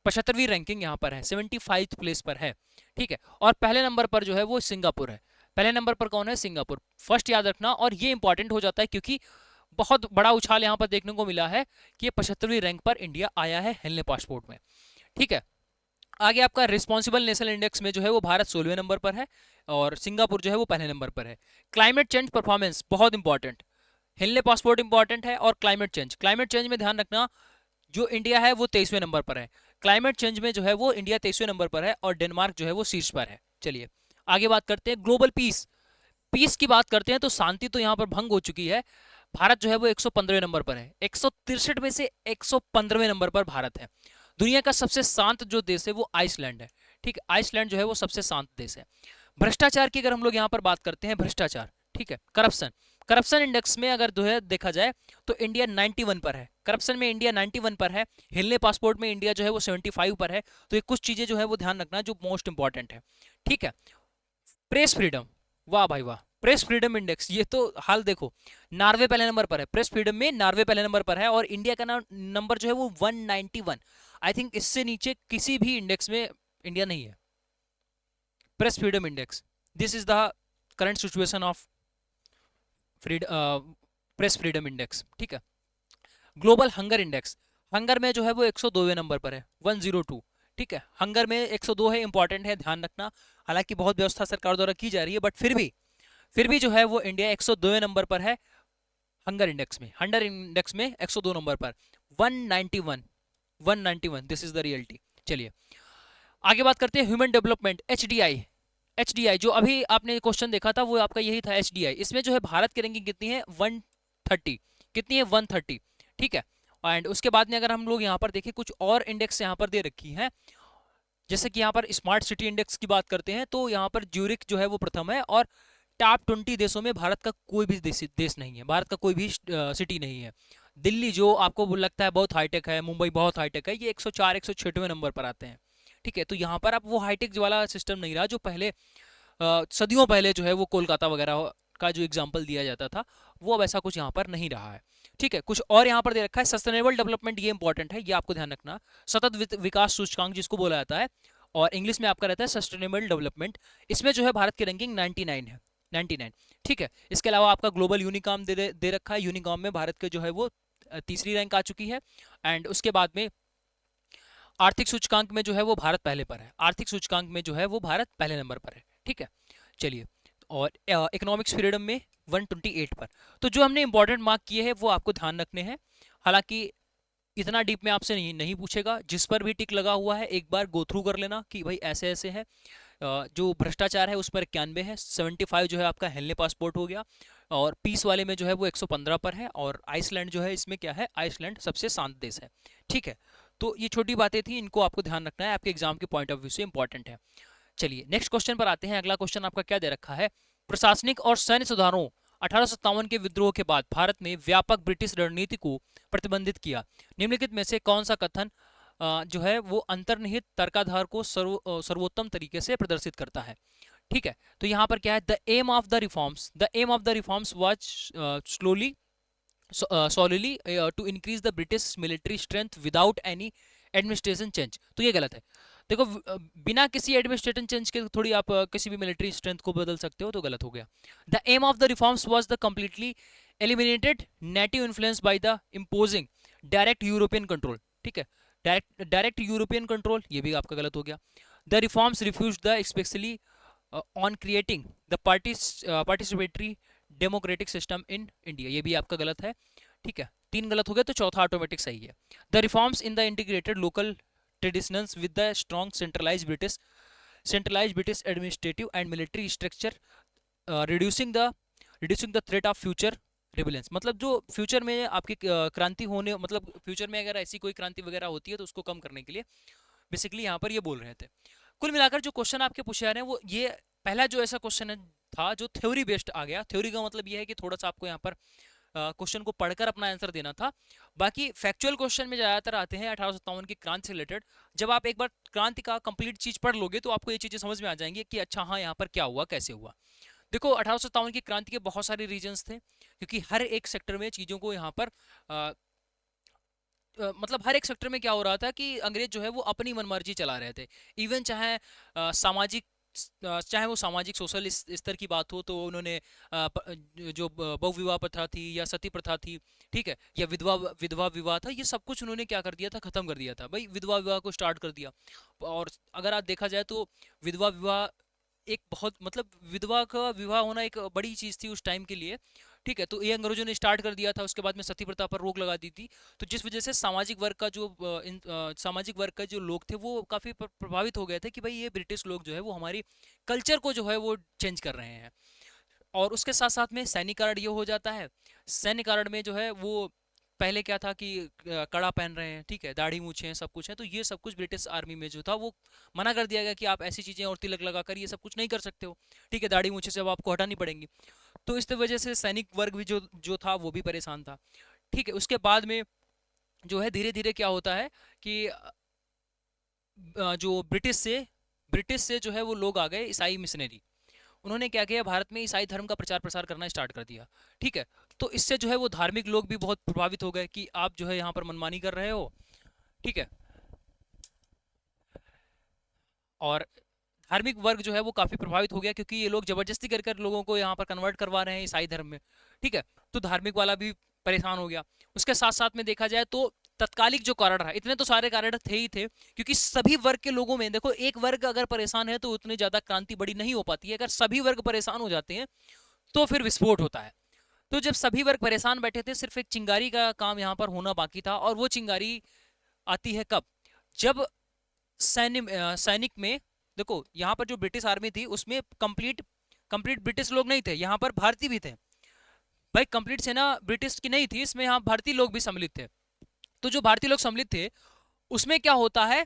75वीं रैंकिंग यहाँ पर है, 75 प्लेस पर है। ठीक है, और पहले नंबर पर जो है वो सिंगापुर है, पहले नंबर पर कौन है, सिंगापुर, फर्स्ट याद रखना। और ये इंपॉर्टेंट हो जाता है क्योंकि बहुत बड़ा उछाल यहाँ पर देखने को मिला है कि 75वीं रैंक पर इंडिया आया है हेनले पासपोर्ट में। ठीक है, आगे आपका रिस्पॉन्सिबल नेशनल इंडेक्स में जो है वो भारत 16वें नंबर पर है और सिंगापुर जो है वो पहले नंबर पर है। क्लाइमेट चेंज परफॉर्मेंस बहुत इंपॉर्टेंट, हिलने पासपोर्ट इंपॉर्टेंट है, और क्लाइमेट चेंज में ध्यान रखना, जो इंडिया है वो 23वें नंबर पर है, क्लाइमेट चेंज में जो है वो इंडिया 23वें नंबर पर है और डेनमार्क जो है वो शीर्ष पर है। चलिए आगे बात करते हैं ग्लोबल पीस, पीस की बात करते हैं, तो शांति तो यहाँ पर भंग हो चुकी है। भारत जो है वो 115वें नंबर पर है, 163 में से 115वें नंबर पर भारत है। दुनिया का सबसे शांत जो देश है वो आइसलैंड है। ठीक है, आइसलैंड जो है वो सबसे शांत देश है। भ्रष्टाचार की अगर हम लोग यहाँ पर बात करते हैं, भ्रष्टाचार, ठीक है, करप्शन, करप्शन इंडेक्स में अगर जो है देखा जाए तो इंडिया 91 पर है, करप्शन में इंडिया 91 पर है। हिलने पासपोर्ट में इंडिया जो है वो 75 पर है। तो ये कुछ चीजें जो है वो ध्यान रखना जो मोस्ट इंपॉर्टेंट है। ठीक है, प्रेस फ्रीडम, वाह भाई वाह, प्रेस फ्रीडम इंडेक्स, ये तो हाल देखो, नॉर्वे पहले नंबर पर है, प्रेस फ्रीडम में नॉर्वे पहले नंबर पर है और इंडिया का नंबर जो है वो 191। आई थिंक इससे नीचे किसी भी इंडेक्स में इंडिया नहीं है। Press freedom index, this is the current situation of press freedom index. ठीक है, ग्लोबल हंगर इंडेक्स, हंगर में जो है वो 102वें नंबर पर है, 102। ठीक है, हंगर में 102 है, इंपॉर्टेंट है, ध्यान रखना। हालांकि बहुत व्यवस्था सरकार द्वारा की जा रही है, बट फिर भी जो है वो इंडिया 102वें नंबर पर है हंगर इंडेक्स में, हंगर इंडेक्स में 102 नंबर पर, 191, 191, दिस इज द रियलिटी। चलिए आगे बात करते हैं ह्यूमन डेवलपमेंट, एचडीआई, एचडीआई जो अभी आपने क्वेश्चन देखा था वो आपका यही था, एचडीआई। इसमें जो है भारत की रैंकिंग कितनी है, 130, कितनी है, 130। ठीक है, एंड उसके बाद में अगर हम लोग यहाँ पर देखें कुछ और इंडेक्स यहाँ पर दे रखी हैं, जैसे कि यहाँ पर स्मार्ट सिटी इंडेक्स की बात करते हैं तो यहाँ पर ज्यूरिख जो है वो प्रथम है, और टॉप 20 देशों में भारत का कोई भी देश नहीं है, भारत का कोई भी सिटी नहीं है। दिल्ली जो आपको लगता है बहुत हाईटेक है, मुंबई बहुत हाईटेक है, ये 104 106वें नंबर पर आते हैं। ठीक है, तो यहाँ पर अब वो हाईटेक वाला सिस्टम नहीं रहा जो पहले सदियों पहले जो है वो कोलकाता वगैरह का जो एग्जाम्पल दिया जाता था, वो अब ऐसा कुछ यहाँ पर नहीं रहा है। ठीक है, कुछ और यहाँ पर दे रखा है सस्टेनेबल डेवलपमेंट, ये इंपॉर्टेंट है, ये आपको ध्यान रखना। सतत विकास सूचकांक जिसको बोला जाता है, और इंग्लिश में आपका रहता है सस्टेनेबल डेवलपमेंट, इसमें जो है भारत की रैंकिंग 99 है, 99। ठीक है, इसके अलावा आपका ग्लोबल यूनिकॉम दे रखा है, यूनिकॉम में भारत के जो है वो तीसरी रैंक आ चुकी है। एंड उसके बाद में आर्थिक सूचकांक में जो है वो भारत पहले पर है, आर्थिक सूचकांक में जो है वो भारत पहले नंबर पर है। ठीक है, चलिए, और इकोनॉमिक्स फ्रीडम में 128 पर। तो जो हमने इंपॉर्टेंट मार्क किए हैं वो आपको ध्यान रखने हैं, हालांकि इतना डीप में आपसे नहीं पूछेगा। जिस पर भी टिक लगा हुआ है एक बार गो थ्रू कर लेना कि भाई ऐसे ऐसे है। जो भ्रष्टाचार है उस पर 91 है, 75 जो है आपका हेलने पासपोर्ट हो गया, और पीस वाले में जो है वो 115 पर है, और आइसलैंड जो है इसमें क्या है, आइसलैंड सबसे शांत देश है। ठीक है, तो ये छोटी बातें थी, इनको आपको ध्यान रखना है, आपके एग्जाम के पॉइंट ऑफ व्यू से इंपॉर्टेंट है। चलिए नेक्स्ट क्वेश्चन पर आते हैं। अगला क्वेश्चन आपका क्या दे रखा है, प्रशासनिक और सैन्य सुधारों 1857 के विद्रोह के बाद भारत ने व्यापक ब्रिटिश रणनीति को प्रतिबंधित किया, निम्नलिखित में से कौन सा कथन जो है वो अंतर्निहित तर्काधार को सर्वोत्तम तरीके से प्रदर्शित करता है। ठीक है, तो यहाँ पर क्या है, the aim of the reforms was slowly solely to increase the British military strength without any administration change। तो ये गलत है। देखो बिना किसी एडमिनिस्ट्रेशन चेंज के थोड़ी आप किसी भी मिलिट्री स्ट्रेंथ को बदल सकते हो, तो गलत हो गया। The aim of the reforms was the completely eliminated native influence by the imposing direct European control. ठीक है, डायरेक्ट यूरोपियन कंट्रोल, ये भी आपका गलत हो गया। The reforms refuse the specially on creating the participatory democratic system in India, ये भी आपका गलत है। ठीक है, 3 गलत हो गए तो चौथा ऑटोमेटिक सही है। The reforms in the integrated local traditions with the strong centralised British administrative and military structure reducing the threat of future rebellions. मतलब जो फ्यूचर में आपकी क्रांति होने, मतलब फ्यूचर में अगर ऐसी कोई क्रांति वगैरह होती है तो उसको कम करने के लिए बेसिकली यहाँ पर ये बोल रहे थे। कुल मिलाकर जो क्वेश्चन आपके पूछे जा रहे हैं वो ये पहला जो ऐसा क्वेश्चन था जो थ्योरी बेस्ड आ गया। थ्योरी का मतलब ये है कि थोड़ा सा आपको यहाँ पर क्वेश्चन को पढ़कर अपना आंसर देना था। बाकी फैक्चुअल क्वेश्चन में ज्यादातर आते हैं 1857 की क्रांति से रिलेटेड। जब आप एक बार क्रांति का कंप्लीट चीज पढ़ लोगे तो आपको ये चीजें समझ में आ जाएंगी कि अच्छा हाँ यहाँ पर क्या हुआ, कैसे हुआ। देखो 1857 की क्रांति के बहुत सारे रीजंस थे, क्योंकि हर एक सेक्टर में चीजों को यहाँ पर मतलब हर एक सेक्टर में क्या हो रहा था कि अंग्रेज जो है वो अपनी मनमर्जी चला रहे थे। इवन चाहे वो सामाजिक सोशल स्तर की बात हो तो उन्होंने जो बहुविवाह प्रथा थी या सती प्रथा थी, ठीक है, या विधवा विवाह था, ये सब कुछ उन्होंने क्या कर दिया था, खत्म कर दिया था। भाई विधवा विवाह को स्टार्ट कर दिया। और अगर आप देखा जाए तो विधवा विवाह एक बहुत, मतलब विधवा का विवाह होना एक बड़ी चीज थी उस टाइम के लिए। ठीक है, तो ये अंग्रेजों ने स्टार्ट कर दिया था। उसके बाद में सती प्रथा पर रोक लगा दी थी। तो जिस वजह से सामाजिक वर्ग का जो लोग थे वो काफी प्रभावित हो गए थे कि भाई ये ब्रिटिश लोग जो है वो हमारी कल्चर को जो है वो चेंज कर रहे हैं। और उसके साथ साथ में सैनिक कार्ड ये हो जाता है। सैनिक कार्ड में जो है वो पहले क्या था कि कड़ा पहन रहे हैं, ठीक है, दाढ़ी मूछे हैं, सब कुछ है, तो ये सब कुछ ब्रिटिश आर्मी में जो था वो मना कर दिया गया कि आप ऐसी चीजें और तिलक लगाकर ये सब कुछ नहीं कर सकते हो। ठीक है, दाढ़ी मूछे से अब आपको हटानी पड़ेंगी। तो इस वजह से सैनिक वर्ग भी जो जो था वो भी परेशान था। ठीक है, उसके बाद में जो है धीरे धीरे क्या होता है कि जो ब्रिटिश से जो है वो लोग आ गए ईसाई मिशनरी। उन्होंने क्या किया, भारत में ईसाई धर्म का प्रचार प्रसार करना स्टार्ट कर दिया। ठीक है, तो इससे जो है वो धार्मिक लोग भी बहुत प्रभावित हो गए कि आप जो है यहाँ पर मनमानी कर रहे हो। ठीक है, और धार्मिक वर्ग जो है वो काफी प्रभावित हो गया क्योंकि ये लोग जबरदस्ती कर कर लोगों को यहाँ पर कन्वर्ट करवा रहे हैं ईसाई धर्म में। ठीक है, तो धार्मिक वाला भी परेशान हो गया। उसके साथ साथ में देखा जाए तो तत्कालिक जो कारण रहा, इतने तो सारे कारण थे ही थे, क्योंकि सभी वर्ग के लोगों में देखो, एक वर्ग अगर परेशान है तो उतनी ज्यादा क्रांति बड़ी नहीं हो पाती है। अगर सभी वर्ग परेशान हो जाते हैं तो फिर विस्फोट होता है। तो जब सभी वर्ग परेशान बैठे थे, सिर्फ एक चिंगारी का काम यहाँ पर होना बाकी था। और वो चिंगारी आती है कब, जब सैनिक में देखो, यहाँ पर जो ब्रिटिश आर्मी थी उसमें कंप्लीट कंप्लीट ब्रिटिश लोग नहीं थे, यहाँ पर भारतीय भी थे। भाई कंप्लीट सेना ब्रिटिश की नहीं थी, इसमें यहाँ भारतीय लोग भी सम्मिलित थे। तो जो भारतीय लोग सम्मिलित थे उसमें क्या होता है,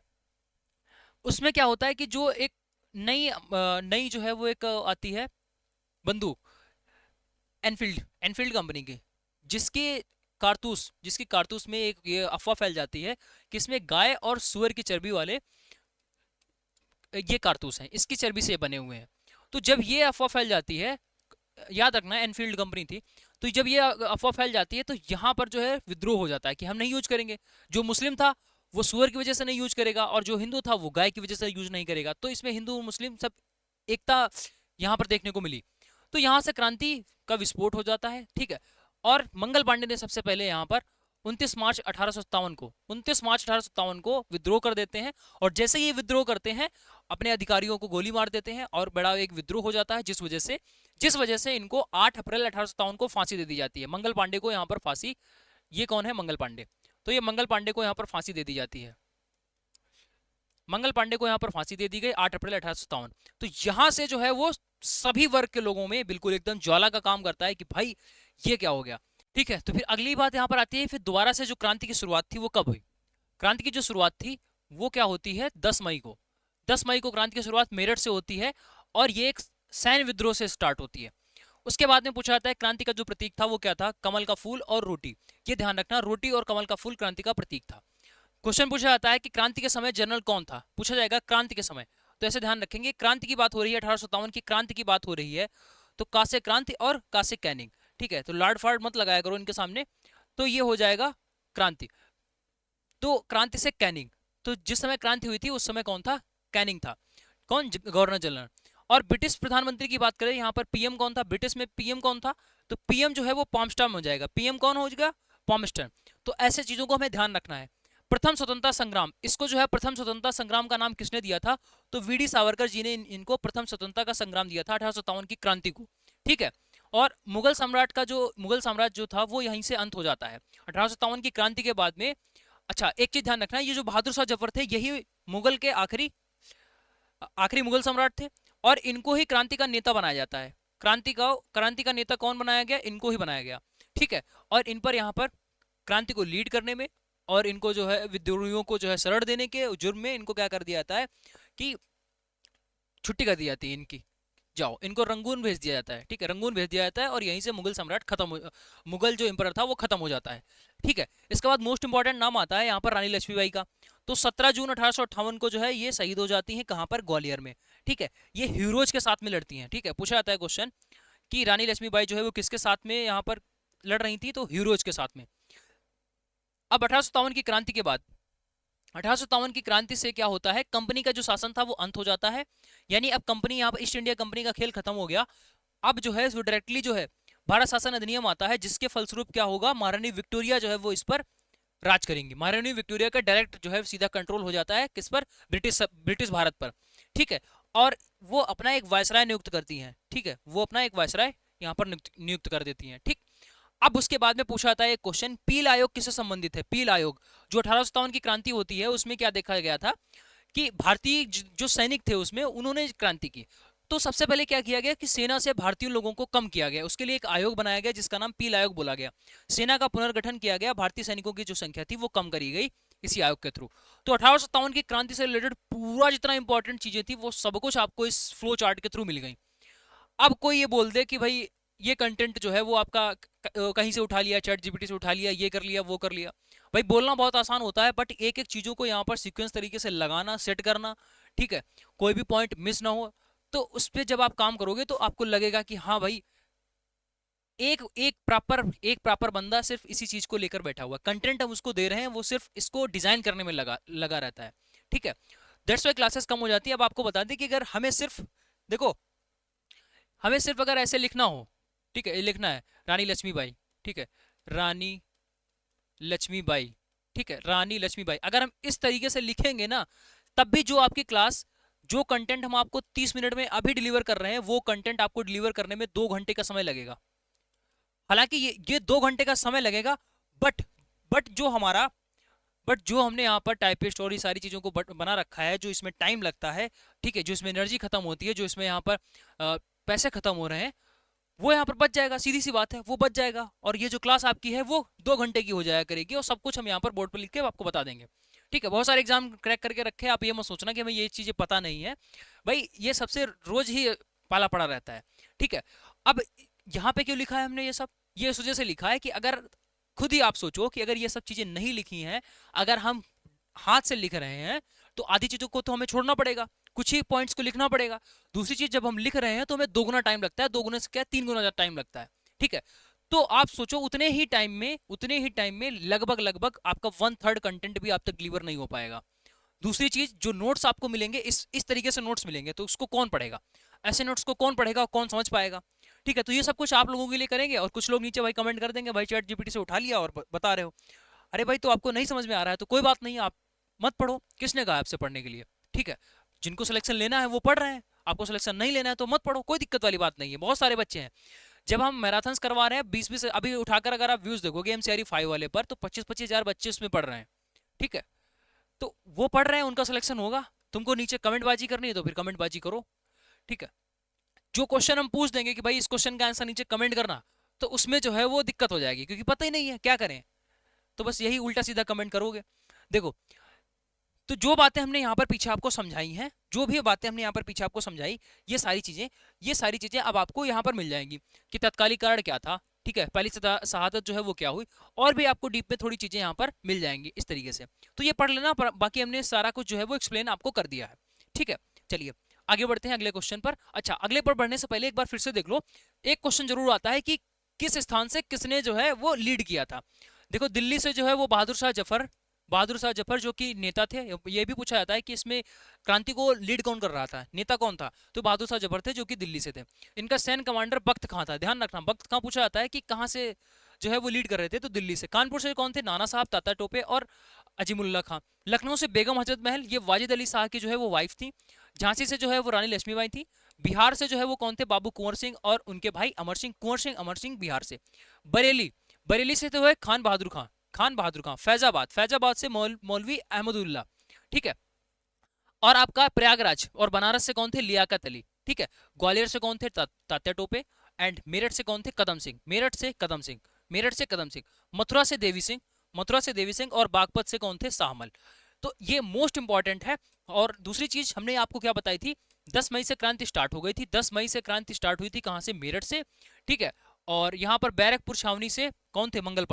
उसमें क्या होता है कि जो एक नई जो है वो एक आती है बंदूक, एनफील्ड एनफील्ड कंपनी की, जिसके जिसकी कारतूस में एक ये अफवाह फैल जाती है कि इसमें गाय और सुअर की चर्बी वाले ये कारतूस हैं, इसकी चर्बी से बने हुए हैं। तो जब ये अफवाह फैल जाती है, याद रखना एनफील्ड कंपनी थी, तो जब ये अफवाह फैल जाती है तो यहाँ पर जो है विद्रोह हो जाता है कि हम नहीं यूज करेंगे। जो मुस्लिम था वो सुअर की वजह से नहीं यूज करेगा, और जो हिंदू था वो गाय की वजह से यूज नहीं करेगा। तो इसमें हिंदू और मुस्लिम सब एकता यहाँ पर देखने को मिली। तो यहाँ से क्रांति का विस्फोट हो जाता है, ठीक है। और मंगल पांडे ने सबसे पहले यहाँ पर 29 मार्च 1857 को विद्रोह कर देते हैं। और जैसे ही ये विद्रोह करते हैं, अपने अधिकारियों को गोली मार देते हैं और बड़ा एक विद्रोह हो जाता है, जिस वजह से इनको 8 अप्रैल 1857 को फांसी दे दी जाती है। मंगल पांडे को यहाँ पर फांसी, ये कौन है? मंगल पांडे। तो ये मंगल पांडे को यहाँ पर फांसी दे दी जाती है। मंगल पांडे को यहाँ पर फांसी दे दी गई 8 अप्रैल 1857। तो यहाँ से जो है वो सभी वर्ग के लोगों में बिल्कुल एकदम ज्वाला का काम करता है कि भाई ये क्या हो गया, ठीक है। तो फिर अगली बात यहाँ पर आती है, फिर दोबारा से जो क्रांति की शुरुआत थी वो कब हुई? क्रांति की जो शुरुआत थी वो क्या होती है? 10 मई को। 10 मई को क्रांति की शुरुआत मेरठ से होती है, और ये एक सैन्य विद्रोह से स्टार्ट होती है। उसके बाद में पूछा जाता है क्रांति का जो प्रतीक था वो क्या था? कमल का फूल और रोटी। ये ध्यान रखना, रोटी और कमल का फूल क्रांति का प्रतीक था। क्वेश्चन पूछा जाता है कि क्रांति के समय जनरल कौन था? पूछा जाएगा क्रांति के समय, तो ऐसे ध्यान रखेंगे क्रांति की बात हो रही है, 1857 की क्रांति की बात हो रही है, तो कासे क्रांति और कासे कैनिंग, ठीक है। तो लार्ड फार्ड मत लगाया करो इनके सामने, तो ये हो जाएगा क्रांति। तो क्रांति से कैनिंग, तो जिस समय क्रांति हुई थी उस समय कौन था? कैनिंग था। कौन? Governor general. और ब्रिटिश प्रधानमंत्री की बात करें, यहाँ पर पीएम कौन था? ब्रिटिश में पीएम कौन था? तो पीएम जो है वो पॉम्स्टन हो जाएगा। पीएम कौन हो जाएगा? पॉम्स्टन। तो ऐसे चीजों को हमें ध्यान रखना है। प्रथम स्वतंत्रता संग्राम, इसको जो है प्रथम स्वतंत्रता संग्राम का नाम किसने दिया था? तो वीडी सावरकर जी ने इनको प्रथम स्वतंत्रता का संग्राम दिया था 1857 की क्रांति को, ठीक है। और मुगल साम्राज्य जो था वो यहीं से अंत हो जाता है 1857 की क्रांति के बाद में। अच्छा, एक चीज ध्यान रखना, ये जो बहादुर शाह जफर थे यही मुगल के आखिरी मुगल सम्राट थे, और इनको ही क्रांति का नेता बनाया जाता है। क्रांति का नेता कौन बनाया गया? इनको ही बनाया गया, ठीक है। और इन पर यहाँ पर क्रांति को लीड करने में और इनको जो है विद्रोहियों को जो है शरण देने के जुर्म में इनको क्या कर दिया जाता है कि छुट्टी कर दी जाती है इनकी, जाओ, इनको रंगून भेज दिया जाता है, ठीक है। रंगून भेज दिया जाता है और यहीं से मुगल जो एम्परर था वो खत्म हो जाता है, ठीक है। इसके बाद मोस्ट इंपॉर्टेंट नाम आता है यहाँ पर रानी लक्ष्मीबाई का। तो 17 जून 1858 को जो है ये शहीद हो जाती हैं, कहाँ पर? ग्वालियर में, ठीक है। ये हीरोज के साथ में लड़ती हैं, ठीक है। पूछा जाता है क्वेश्चन कि रानी लक्ष्मीबाई जो है वो किसके साथ में यहाँ पर लड़ रही थी? तो हीरोज के साथ में। अब 1857 की क्रांति के बाद, 1857 की क्रांति से क्या होता है? कंपनी का जो शासन था वो अंत हो जाता है, यानी अब कंपनी यहाँ पर ईस्ट इंडिया कंपनी का खेल खत्म हो गया। अब जो है वो डायरेक्टली जो है भारत शासन अधिनियम आता है, जिसके फलस्वरूप क्या होगा? महारानी विक्टोरिया जो है वो इस पर राज करेंगी। महारानी विक्टोरिया का डायरेक्ट जो है सीधा कंट्रोल हो जाता है किस पर? ब्रिटिश भारत पर, ठीक है। और वो अपना एक वायसराय नियुक्त करती हैं, ठीक है। वो अपना एक वायसराय यहाँ पर नियुक्त कर देती हैं, ठीक। अब उसके बाद में पूछा जाता है एक क्वेश्चन, पील आयोग किससे संबंधित है? पील आयोग जो 1857 की क्रांति होती है उसमें क्या देखा गया था कि भारतीय जो सैनिक थे उसमें उन्होंने क्रांति की। तो सबसे पहले क्या किया गया कि सेना से भारतीय लोगों को कम किया गया, उसके लिए एक आयोग बनाया गया जिसका नाम पील आयोग बोला गया। सेना का पुनर्गठन किया गया, भारतीय सैनिकों की जो संख्या थी वो कम करी गई इसी आयोग के थ्रू। तो 1857 की क्रांति से रिलेटेड पूरा जितना इंपॉर्टेंट चीजें थी वो सब कुछ आपको इस फ्लो चार्ट के थ्रू मिल गई। अब कोई ये बोल दे कि भाई ये कंटेंट जो है वो आपका कहीं से उठा लिया, चैट जीपीटी से उठा लिया, ये कर लिया, वो कर लिया, भाई बोलना बहुत आसान होता है, बट एक एक चीजों को यहाँ पर सीक्वेंस तरीके से लगाना, सेट करना, ठीक है, कोई भी पॉइंट मिस ना हो। तो उस पर जब आप काम करोगे तो आपको लगेगा कि हाँ भाई एक एक प्रॉपर बंदा सिर्फ इसी चीज को लेकर बैठा हुआ, कंटेंट हम उसको दे रहे हैं, वो सिर्फ इसको डिजाइन करने में लगा रहता है, ठीक है। दैट्स वाई क्लासेस कम हो जाती है। अब आपको बता दें कि अगर हमें सिर्फ देखो, हमें सिर्फ अगर ऐसे लिखना हो, ठीक है, ये लिखना है रानी लक्ष्मीबाई, ठीक है, रानी लक्ष्मीबाई, ठीक है, रानी लक्ष्मीबाई, अगर हम इस तरीके से लिखेंगे ना, तब भी जो आपकी क्लास, जो कंटेंट हम आपको 30 मिनट में अभी डिलीवर कर रहे हैं, वो कंटेंट आपको डिलीवर करने में 2 घंटे का समय लगेगा। हालांकि ये 2 घंटे का समय लगेगा, बट बट जो हमारा बट जो हमने यहाँ पर टाइपिस्ट और ये सारी चीज़ों को बना रखा है, जो इसमें टाइम लगता है, ठीक है, जो इसमें एनर्जी खत्म होती है, जो इसमें यहाँ पर पैसे खत्म हो रहे हैं, वो यहाँ पर बच जाएगा, सीधी सी बात है, वो बच जाएगा। और ये जो क्लास आपकी है वो 2 घंटे की हो जाया करेगी, और सब कुछ हम यहाँ पर बोर्ड पर लिख के आपको बता देंगे, ठीक है, बहुत सारे एग्जाम क्रैक करके रखे हैं, आप ये मत सोचना कि हमें ये चीजें पता नहीं है, भाई ये सबसे रोज ही पाला पड़ा रहता है। ठीक है, अब यहाँ पे क्यों लिखा है हमने ये सब, ये इस वजह से लिखा है कि अगर खुद ही आप सोचो कि अगर ये सब चीजें नहीं लिखी हैं, अगर हम हाथ से लिख रहे हैं तो आधी चीजों को तो हमें छोड़ना पड़ेगा, कुछ ही पॉइंट्स को लिखना पड़ेगा। दूसरी चीज, जब हम लिख रहे हैं तो हमें 2 गुना टाइम लगता है, 2 गुना से क्या 3 गुना ज्यादा टाइम लगता है। ठीक है, तो आप सोचो उतने ही टाइम में लगभग लगभग आपका 1/3 कंटेंट भी आप तक डिलीवर नहीं हो पाएगा। दूसरी चीज, जो नोट्स आपको मिलेंगे इस तरीके से नोट्स मिलेंगे, तो उसको कौन पढ़ेगा, ऐसे नोट्स को कौन पढ़ेगा और कौन समझ पाएगा। ठीक है, तो ये सब कुछ आप लोगों के लिए करेंगे, और कुछ लोग नीचे भाई कमेंट कर देंगे भाई चैट जीपीटी से उठा लिया और बता रहे हो। अरे भाई, तो आपको नहीं समझ में आ रहा है तो कोई बात नहीं, आप मत पढ़ो, किसने कहा आपसे पढ़ने के लिए। ठीक है, जिनको सिलेक्शन लेना है वो पढ़ रहे हैं, आपको सिलेक्शन नहीं लेना है तो मत पढ़ो, कोई दिक्कत वाली बात नहीं है। बहुत सारे बच्चे हैं, जब हम मैराथन्स करवा रहे हैं 20-20 अभी उठाकर अगर आप व्यूज देखोगे एमसीआरई 5 वाले पर, तो 25-25 हजार बच्चे उसमें पढ़ रहे हैं। ठीक है, तो वो पढ़ रहे हैं, उनका सिलेक्शन होगा। तुमको नीचे कमेंट बाजी करनी है तो फिर कमेंट बाजी करो। ठीक है, जो क्वेश्चन हम पूछ देंगे कि भाई इस क्वेश्चन का आंसर नीचे कमेंट करना, तो उसमें जो है वो दिक्कत हो जाएगी, क्योंकि पता ही नहीं है क्या करें, तो बस यही उल्टा सीधा कमेंट करोगे। देखो, तो जो बातें हमने यहाँ पर पीछे आपको समझाई हैं, जो भी बातें हमने यहाँ पर पीछे आपको समझाई, ये सारी चीजें अब आपको यहाँ पर मिल जाएंगी कि तत्कालीकरण क्या था। ठीक है, पहली शहादत जो है वो क्या हुई, और भी आपको डीप में थोड़ी चीजें यहाँ पर मिल जाएंगी इस तरीके से। तो ये पढ़ लेना, बाकी हमने सारा कुछ जो है वो एक्सप्लेन आपको कर दिया है। ठीक है, चलिए आगे बढ़ते हैं अगले क्वेश्चन पर। अच्छा, अगले पर बढ़ने से पहले एक बार फिर से देख लो, एक क्वेश्चन जरूर आता है कि किस स्थान से किसने जो है वो लीड किया था। देखो, दिल्ली से जो है वो बहादुर शाह जफर जो कि नेता थे, ये भी पूछा जाता है कि इसमें क्रांति को लीड कौन कर रहा था, नेता कौन था, तो बहादुर शाह जफर थे जो कि दिल्ली से थे। इनका सैन्य कमांडर बख्त खां था, ध्यान रखना, बख्त खां पूछा जाता है कि कहाँ से जो है वो लीड कर रहे थे, तो दिल्ली से। कानपुर से कौन थे, नाना साहब, ताता टोपे और अजीमुल्ला खां। लखनऊ से बेगम हजरत महल, ये वाजिद अली शाह की जो है वो वाइफ थी। झांसी से जो है वो रानी लक्ष्मीबाई थी। बिहार से जो है वो कौन थे, बाबू कुंवर सिंह और उनके भाई अमर सिंह, अमर सिंह बिहार से। बरेली, बरेली से तो है खान बहादुर खां। फैजाबाद से मौलवी अहमदुल्ला। ठीक है, और आपका प्रयागराज और बनारस से कौन थे, लियाकत अली। ठीक है, ग्वालियर से कौन थे, तात्या टोपे। एंड मेरठ से कौन थे, कदम सिंह। मथुरा से देवी सिंह और बागपत से कौन थे, शाहमल। तो ये मोस्ट इंपॉर्टेंट है। और दूसरी चीज हमने आपको क्या बताई थी, 10 मई से क्रांति स्टार्ट हो गई थी, 10 मई से क्रांति स्टार्ट हुई थी, कहां से, मेरठ से। ठीक है, और यहाँ पर बैरकपुर छावनी से कौन थे, मंगल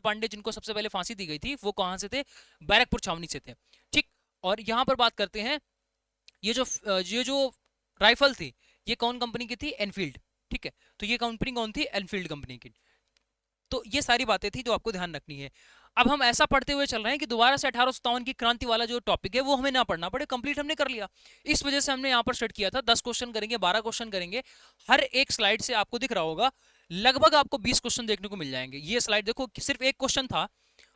पांडे जिनको सबसे पहले फांसी दी गई थी, वो कहां से थे, बैरकपुर छावनी से थे। ठीक, और यहाँ पर बात करते हैं, ये जो राइफल थी, ये कौन कंपनी की थी, एनफील्ड। ठीक है, तो ये कंपनी कौन थी, एनफील्ड कंपनी की। तो ये सारी बातें थी जो आपको ध्यान रखनी है। अब हम ऐसा पढ़ते हुए चल रहे हैं कि दोबारा से 1857 की क्रांति वाला जो टॉपिक है वो हमें ना पढ़ना पड़े, कंप्लीट हमने कर लिया। इस वजह से हमने यहाँ पर सेट किया था 10 क्वेश्चन करेंगे, 12 क्वेश्चन करेंगे। हर एक स्लाइड से आपको दिख रहा होगा लगभग आपको 20 क्वेश्चन देखने को मिल जाएंगे। ये स्लाइड देखो, सिर्फ एक क्वेश्चन था,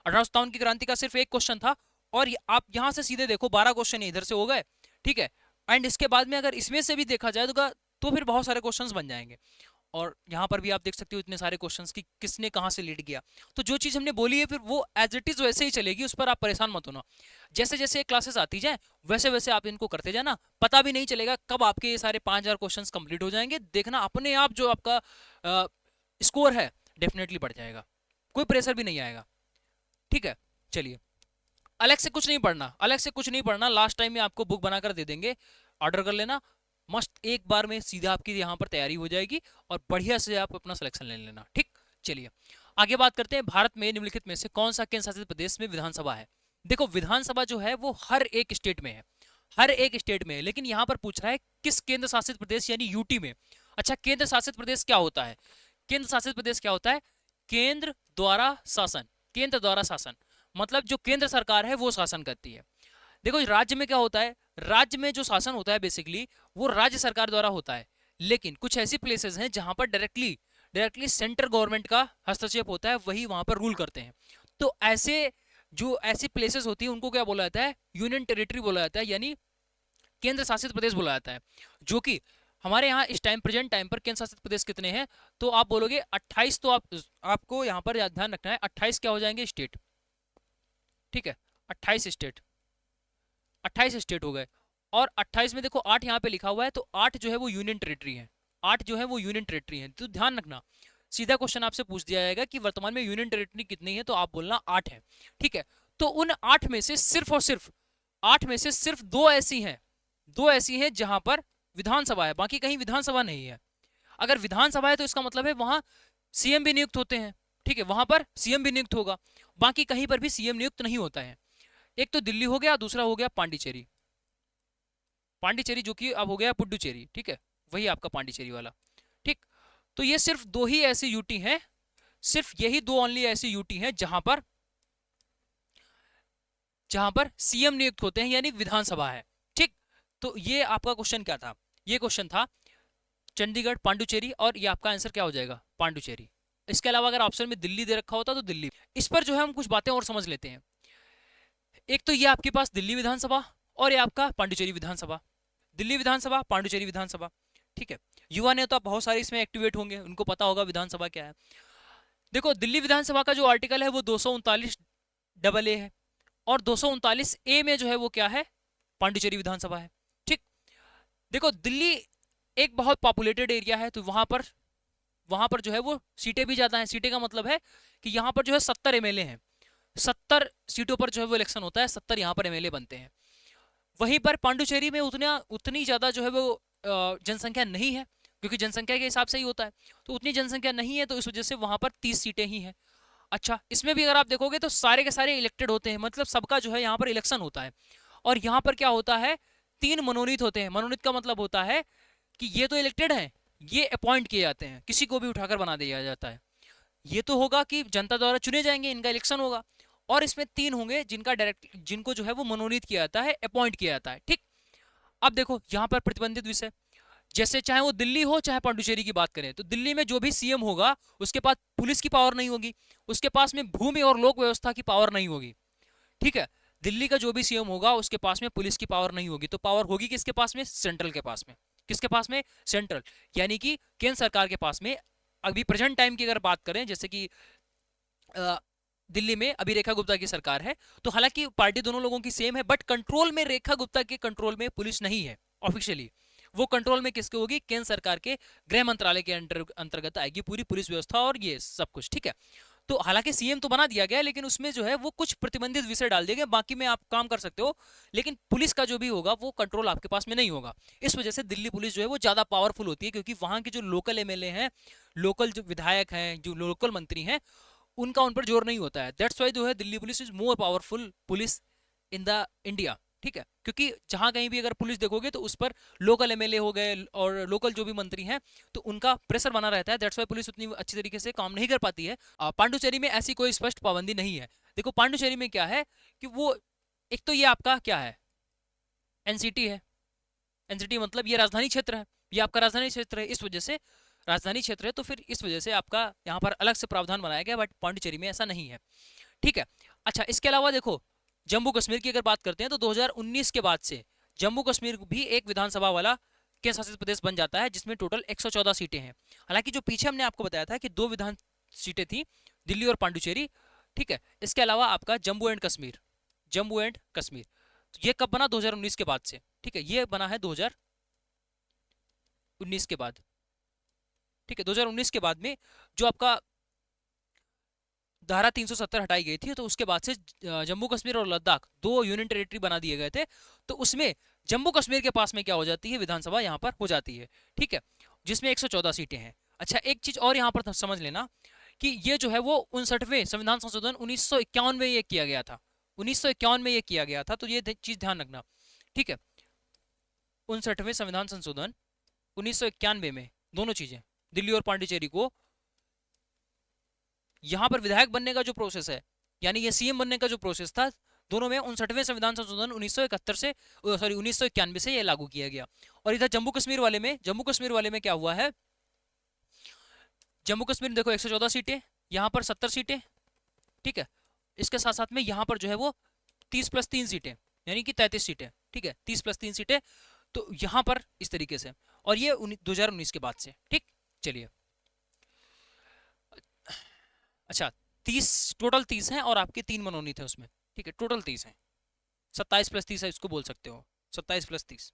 1857 की क्रांति का सिर्फ एक क्वेश्चन था, और आप यहाँ से सीधे देखो 12 क्वेश्चन इधर से हो गए। ठीक है, एंड इसके बाद में अगर इसमें से भी देखा जाए तो फिर बहुत सारे क्वेश्चंस बन जाएंगे। और यहाँ पर भी आप देख सकते हो इतने सारे क्वेश्चंस कि किसने कहाँ से लीड किया। तो जो चीज़ हमने बोली है फिर वो एज इट इज़ वैसे ही चलेगी, उस पर आप परेशान मत होना। जैसे जैसे क्लासेस आती जाए वैसे वैसे आप इनको करते जाना, पता भी नहीं चलेगा कब आपके ये सारे 5000 क्वेश्चंस कंप्लीट हो जाएंगे। देखना अपने आप जो आपका स्कोर है डेफिनेटली बढ़ जाएगा, कोई प्रेशर भी नहीं आएगा। ठीक है, चलिए, अलग से कुछ नहीं पढ़ना, लास्ट टाइम में आपको बुक बनाकर दे देंगे, ऑर्डर कर लेना, मस्त एक बार में सीधा आपकी यहाँ पर तैयारी हो जाएगी और बढ़िया से आप अपना सिलेक्शन ले लेना। ठीक, चलिए आगे बात करते हैं, भारत में निम्नलिखित में से कौन सा केंद्र शासित प्रदेश में विधानसभा है। देखो, विधानसभा जो है वो हर एक स्टेट में है, लेकिन यहाँ पर पूछ रहा है किस केंद्र शासित प्रदेश यानी यूटी में। अच्छा, केंद्र शासित प्रदेश क्या होता है, केंद्र द्वारा शासन मतलब जो केंद्र सरकार है वो शासन करती है। देखो, राज्य में क्या होता है, राज्य में जो शासन होता है बेसिकली वो राज्य सरकार द्वारा होता है, लेकिन कुछ ऐसी प्लेसेस हैं जहां पर डायरेक्टली सेंट्रल गवर्नमेंट का हस्तक्षेप होता है, वही वहां पर रूल करते हैं। तो ऐसी प्लेसेस होती है उनको क्या बोला जाता है, यूनियन टेरिटरी बोला जाता है, यानी केंद्र शासित प्रदेश बोला जाता है। जो कि हमारे यहाँ इस टाइम प्रेजेंट टाइम पर केंद्र शासित प्रदेश कितने हैं, तो आप बोलोगे 28। तो आपको यहाँ पर ध्यान रखना है 28 क्या हो जाएंगे, स्टेट। ठीक है, 28 स्टेट हो गए। और 28 में देखो 8 यहाँ पे लिखा हुआ है, तो 8 जो है वो यूनियन टेरिटरी है। तो ध्यान रखना, सीधा क्वेश्चन आपसे पूछ दिया जाएगा कि वर्तमान में यूनियन टेरिटरी कितनी है, तो आप बोलना 8 है। ठीक है, तो उन 8 में से सिर्फ और सिर्फ 8 में से सिर्फ दो ऐसी हैं जहां पर विधानसभा है, बाकी कहीं विधानसभा नहीं है। अगर विधानसभा है तो इसका मतलब है वहां सीएम भी नियुक्त होते हैं, ठीक है, वहां पर सीएम भी नियुक्त होगा, बाकी कहीं पर भी सीएम नियुक्त नहीं होता है। एक तो दिल्ली हो गया, दूसरा हो गया पांडिचेरी, पांडिचेरी जो कि अब हो गया पुडुचेरी, ठीक है, वही आपका पांडिचेरी वाला, ठीक। तो ये सिर्फ दो ही ऐसी यूटी हैं, सिर्फ यही दो ओनली ऐसी यूटी हैं जहां पर सीएम नियुक्त होते हैं, यानी विधानसभा है, ठीक। तो ये आपका क्वेश्चन क्या था, ये क्वेश्चन था चंडीगढ़, पांडुचेरी, और ये आपका आंसर क्या हो जाएगा, पांडुचेरी। इसके अलावा अगर ऑप्शन में दिल्ली दे रखा होता तो दिल्ली। इस पर जो है हम कुछ बातें और समझ लेते हैं। एक तो ये आपके पास दिल्ली विधानसभा और ये आपका पांडुचेरी विधानसभा, दिल्ली विधानसभा, पांडुचेरी विधानसभा, ठीक है। युवा नेता बहुत सारे इसमें एक्टिवेट होंगे, उनको पता होगा विधानसभा क्या है। देखो दिल्ली विधानसभा का जो आर्टिकल है वो 239 डबल ए है, और 239 ए में जो है वो क्या है, पांडुचेरी विधानसभा है, ठीक। देखो दिल्ली एक बहुत पॉपुलेटेड एरिया है, तो वहां पर जो है वो सीटें भी ज्यादा हैं। सीटें का मतलब है कि यहाँ पर जो है 70 एमएलए हैं, 70 सीटों पर जो है वो इलेक्शन होता है, 70 यहाँ पर एमएलए बनते हैं। वहीं पर पांडुचेरी में उतनी ज्यादा जो है वो जनसंख्या नहीं है, क्योंकि जनसंख्या के हिसाब से ही होता है, तो उतनी जनसंख्या नहीं है, तो इस वजह से वहां पर 30 सीटें ही हैं। अच्छा, इसमें भी अगर आप देखोगे तो सारे के सारे इलेक्टेड होते हैं, मतलब सबका जो है यहाँ पर इलेक्शन होता है। और यहाँ पर क्या होता है, 3 मनोनीत होते हैं। मनोनीत का मतलब होता है कि ये तो इलेक्टेड हैं, ये अपॉइंट किए जाते हैं, किसी को भी उठाकर बना दिया जाता है। ये तो होगा कि जनता द्वारा चुने जाएंगे, इनका इलेक्शन होगा। और इसमें 3 होंगे जिनको जो है वो मनोनीत किया जाता है, अपॉइंट किया जाता है, ठीक। अब देखो यहाँ पर प्रतिबंधित विषय, जैसे चाहे वो दिल्ली हो चाहे पांडुचेरी की बात करें, तो दिल्ली में जो भी सीएम होगा उसके पास पुलिस की पावर नहीं होगी, उसके पास में भूमि और लोक व्यवस्था की पावर नहीं होगी, ठीक है। दिल्ली का जो भी सीएम होगा उसके पास में पुलिस की पावर नहीं होगी, तो पावर होगी किसके पास में, सेंट्रल के पास में। किसके पास में, सेंट्रल, यानी कि केंद्र सरकार के पास में। अभी प्रेजेंट टाइम की अगर बात करें, जैसे कि दिल्ली में अभी रेखा गुप्ता की सरकार है, तो हालांकि पार्टी दोनों लोगों की सेम है, बट कंट्रोल में रेखा गुप्ता के कंट्रोल में पुलिस नहीं है ऑफिशियली। वो कंट्रोल में किसके होगी, केंद्र सरकार के गृह मंत्रालय के अंतर्गत आएगी पूरी पुलिस व्यवस्था और ये सब कुछ, ठीक है। तो हालांकि सीएम तो बना दिया गया, लेकिन उसमें जो है वो कुछ प्रतिबंधित विषय डाल दिए गए, बाकी में आप काम कर सकते हो, लेकिन पुलिस का जो भी होगा वो कंट्रोल आपके पास में नहीं होगा। इस वजह से दिल्ली पुलिस जो है वो ज्यादा पावरफुल होती है, क्योंकि वहां के जो लोकल एमएलए हैं, लोकल जो विधायक हैं, जो लोकल मंत्री हैं, उनका उन पर जोर नहीं होता है। दैट्स वाई जो है Delhi police is more powerful police in the India, ठीक है। क्योंकि जहां कहीं भी अगर पुलिस देखोगे तो उस पर लोकल एमएलए हो गए और लोकल जो भी मंत्री हैं, तो उनका प्रेशर बना रहता है। दैट्स वाई पुलिस उतनी अच्छी तरीके से काम नहीं कर पाती है। पांडुचेरी में ऐसी कोई स्पष्ट पाबंदी नहीं है। देखो पांडुचेरी में क्या है कि वो, एक तो ये आपका क्या है, एनसीटी है। एनसीटी मतलब ये राजधानी क्षेत्र है, ये आपका राजधानी क्षेत्र है, इस वजह से राजधानी क्षेत्र है, तो फिर इस वजह से आपका यहाँ पर अलग से प्रावधान बनाया गया, बट पांडिचेरी में ऐसा नहीं है, ठीक है। अच्छा, इसके अलावा देखो जम्मू कश्मीर की अगर बात करते हैं तो 2019 के बाद से जम्मू कश्मीर भी एक विधानसभा वाला केंद्र शासित प्रदेश बन जाता है, जिसमें टोटल 114 सीटें हैं। हालांकि जो पीछे हमने आपको बताया था कि 2 विधान सीटें थी, दिल्ली और पांडुचेरी, ठीक है। इसके अलावा आपका जम्मू एंड कश्मीर, जम्मू एंड कश्मीर, तो ये कब बना, 2019 के बाद से, ठीक है। ये बना है 2019 के बाद, ठीक है। 2019 के बाद में जो आपका धारा 370 हटाई गई थी, तो उसके बाद से जम्मू कश्मीर और लद्दाख 2 यूनियन टेरिटरी बना दिए गए थे, तो उसमें जम्मू कश्मीर के पास में क्या हो जाती है, विधानसभा यहाँ पर हो जाती है, ठीक है, जिसमें 114 सीटें हैं। अच्छा, एक चीज और यहाँ पर समझ लेना कि ये जो है वो 59वें संविधान संशोधन 1951 में ये किया गया था, 1951 में ये किया गया था, तो ये चीज ध्यान रखना, ठीक है। 59वें संविधान संशोधन 1991 में दोनों चीजें, दिल्ली और पांडिचेरी को यहां पर विधायक बनने का जो प्रोसेस है, यानी ये सीएम बनने का जो प्रोसेस था, दोनों में 59वें संविधान संशोधन 1971 से, सॉरी 1991 से ये लागू किया गया। और इधर जम्मू कश्मीर वाले में क्या हुआ है, जम्मू कश्मीर देखो 114 सीटें, यहाँ पर 70 सीटें, ठीक है। इसके साथ साथ में यहाँ पर जो है वो 30 + 3 सीटें, यानी कि 33 सीटें, ठीक है, 30 + 3 सीटें, तो यहाँ पर इस तरीके से, और ये 2019 के बाद से, ठीक। चलिए, अच्छा, 30 टोटल 30 हैं और आपके 3 मनोनीत हैं उसमें, ठीक है, टोटल 30 हैं, 27 + 30 है, इसको बोल सकते हो 27 + 30।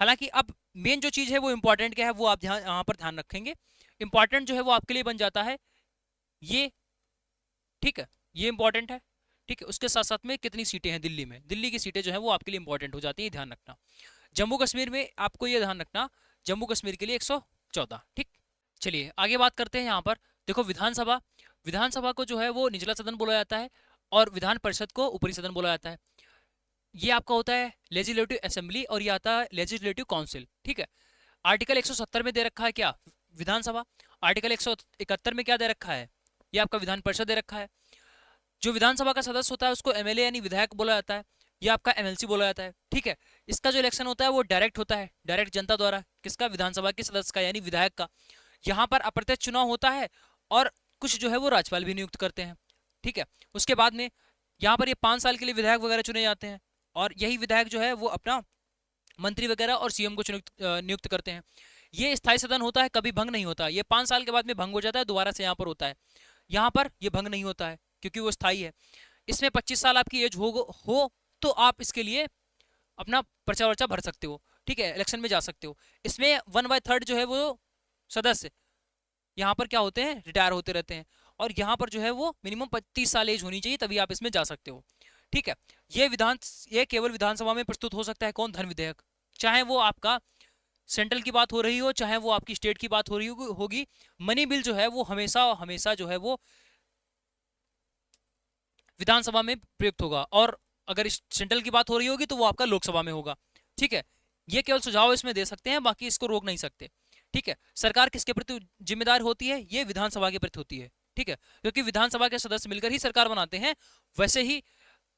हालांकि अब मेन जो चीज है वो इंपॉर्टेंट क्या है, वो आप यहाँ पर ध्यान रखेंगे। इंपॉर्टेंट जो है वो आपके लिए बन जाता है ये, ठीक है, ये इंपॉर्टेंट है, ठीक है, उसके साथ साथ में कितनी सीटें हैं दिल्ली में, दिल्ली की सीटें जो है वो आपके लिए इंपॉर्टेंट हो जाती है, ध्यान रखना। जम्मू कश्मीर में आपको ये ध्यान रखना, जम्मू कश्मीर के लिए 114। ठीक, चलिए आगे बात करते हैं। यहाँ पर देखो विधानसभा, विधानसभा को जो है वो निचला सदन बोला जाता है और विधान परिषद को ऊपरी सदन बोला जाता है। ये आपका होता है लेजिस्लेटिव असेंबली और ये आता है लेजिस्लेटिव काउंसिल। ठीक है, आर्टिकल 170 में दे रखा है क्या, विधानसभा। आर्टिकल 171 में क्या दे रखा है, ये आपका विधान परिषद दे रखा है। जो विधानसभा का सदस्य होता है उसको एमएलए यानी विधायक बोला जाता है, ये आपका एमएलसी बोला जाता है। ठीक है, इसका जो इलेक्शन होता है वो डायरेक्ट होता है, डायरेक्ट जनता द्वारा, किसका, विधानसभा के सदस्य का यानी विधायक का। यहाँ पर अप्रत्यक्ष चुनाव होता है और कुछ जो है वो राज्यपाल भी नियुक्त करते हैं। ठीक है, उसके बाद में यहाँ पर ये 5 साल के लिए विधायक वगैरह चुने जाते हैं और यही विधायक जो है वो अपना मंत्री वगैरह और सीएम को नियुक्त करते हैं। ये स्थायी सदन होता है, कभी भंग नहीं होता, ये 5 साल के बाद में भंग हो जाता है, दोबारा से यहाँ पर होता है। यहाँ पर ये भंग नहीं होता है क्योंकि वो स्थायी है। इसमें 25 साल आपकी एज हो तो आप इसके लिए अपना पर्चा वर्चा भर सकते हो। ठीक है, इलेक्शन में जा सकते हो। इसमें 1/3 जो है वो सदस्य यहाँ पर क्या होते हैं, रिटायर होते रहते हैं और यहाँ पर जो है वो मिनिमम 35 साल एज होनी चाहिए तभी आप इसमें जा सकते हो। ठीक है, ये केवल विधानसभा में प्रस्तुत हो सकता है कौन, धन विधेयक, चाहे वो आपका सेंट्रल की बात हो रही हो चाहे वो आपकी स्टेट की बात हो रही होगी। मनी बिल जो है वो हमेशा हमेशा जो है वो विधानसभा में प्रयुक्त होगा और अगर सेंट्रल की बात हो रही होगी तो वो आपका लोकसभा में होगा। ठीक है, ये केवल सुझाव इसमें दे सकते हैं, बाकी इसको रोक नहीं सकते। ठीक है, सरकार किसके प्रति जिम्मेदार होती है, ये विधानसभा के प्रति होती है। ठीक है, क्योंकि विधानसभा के सदस्य मिलकर ही सरकार बनाते हैं, वैसे ही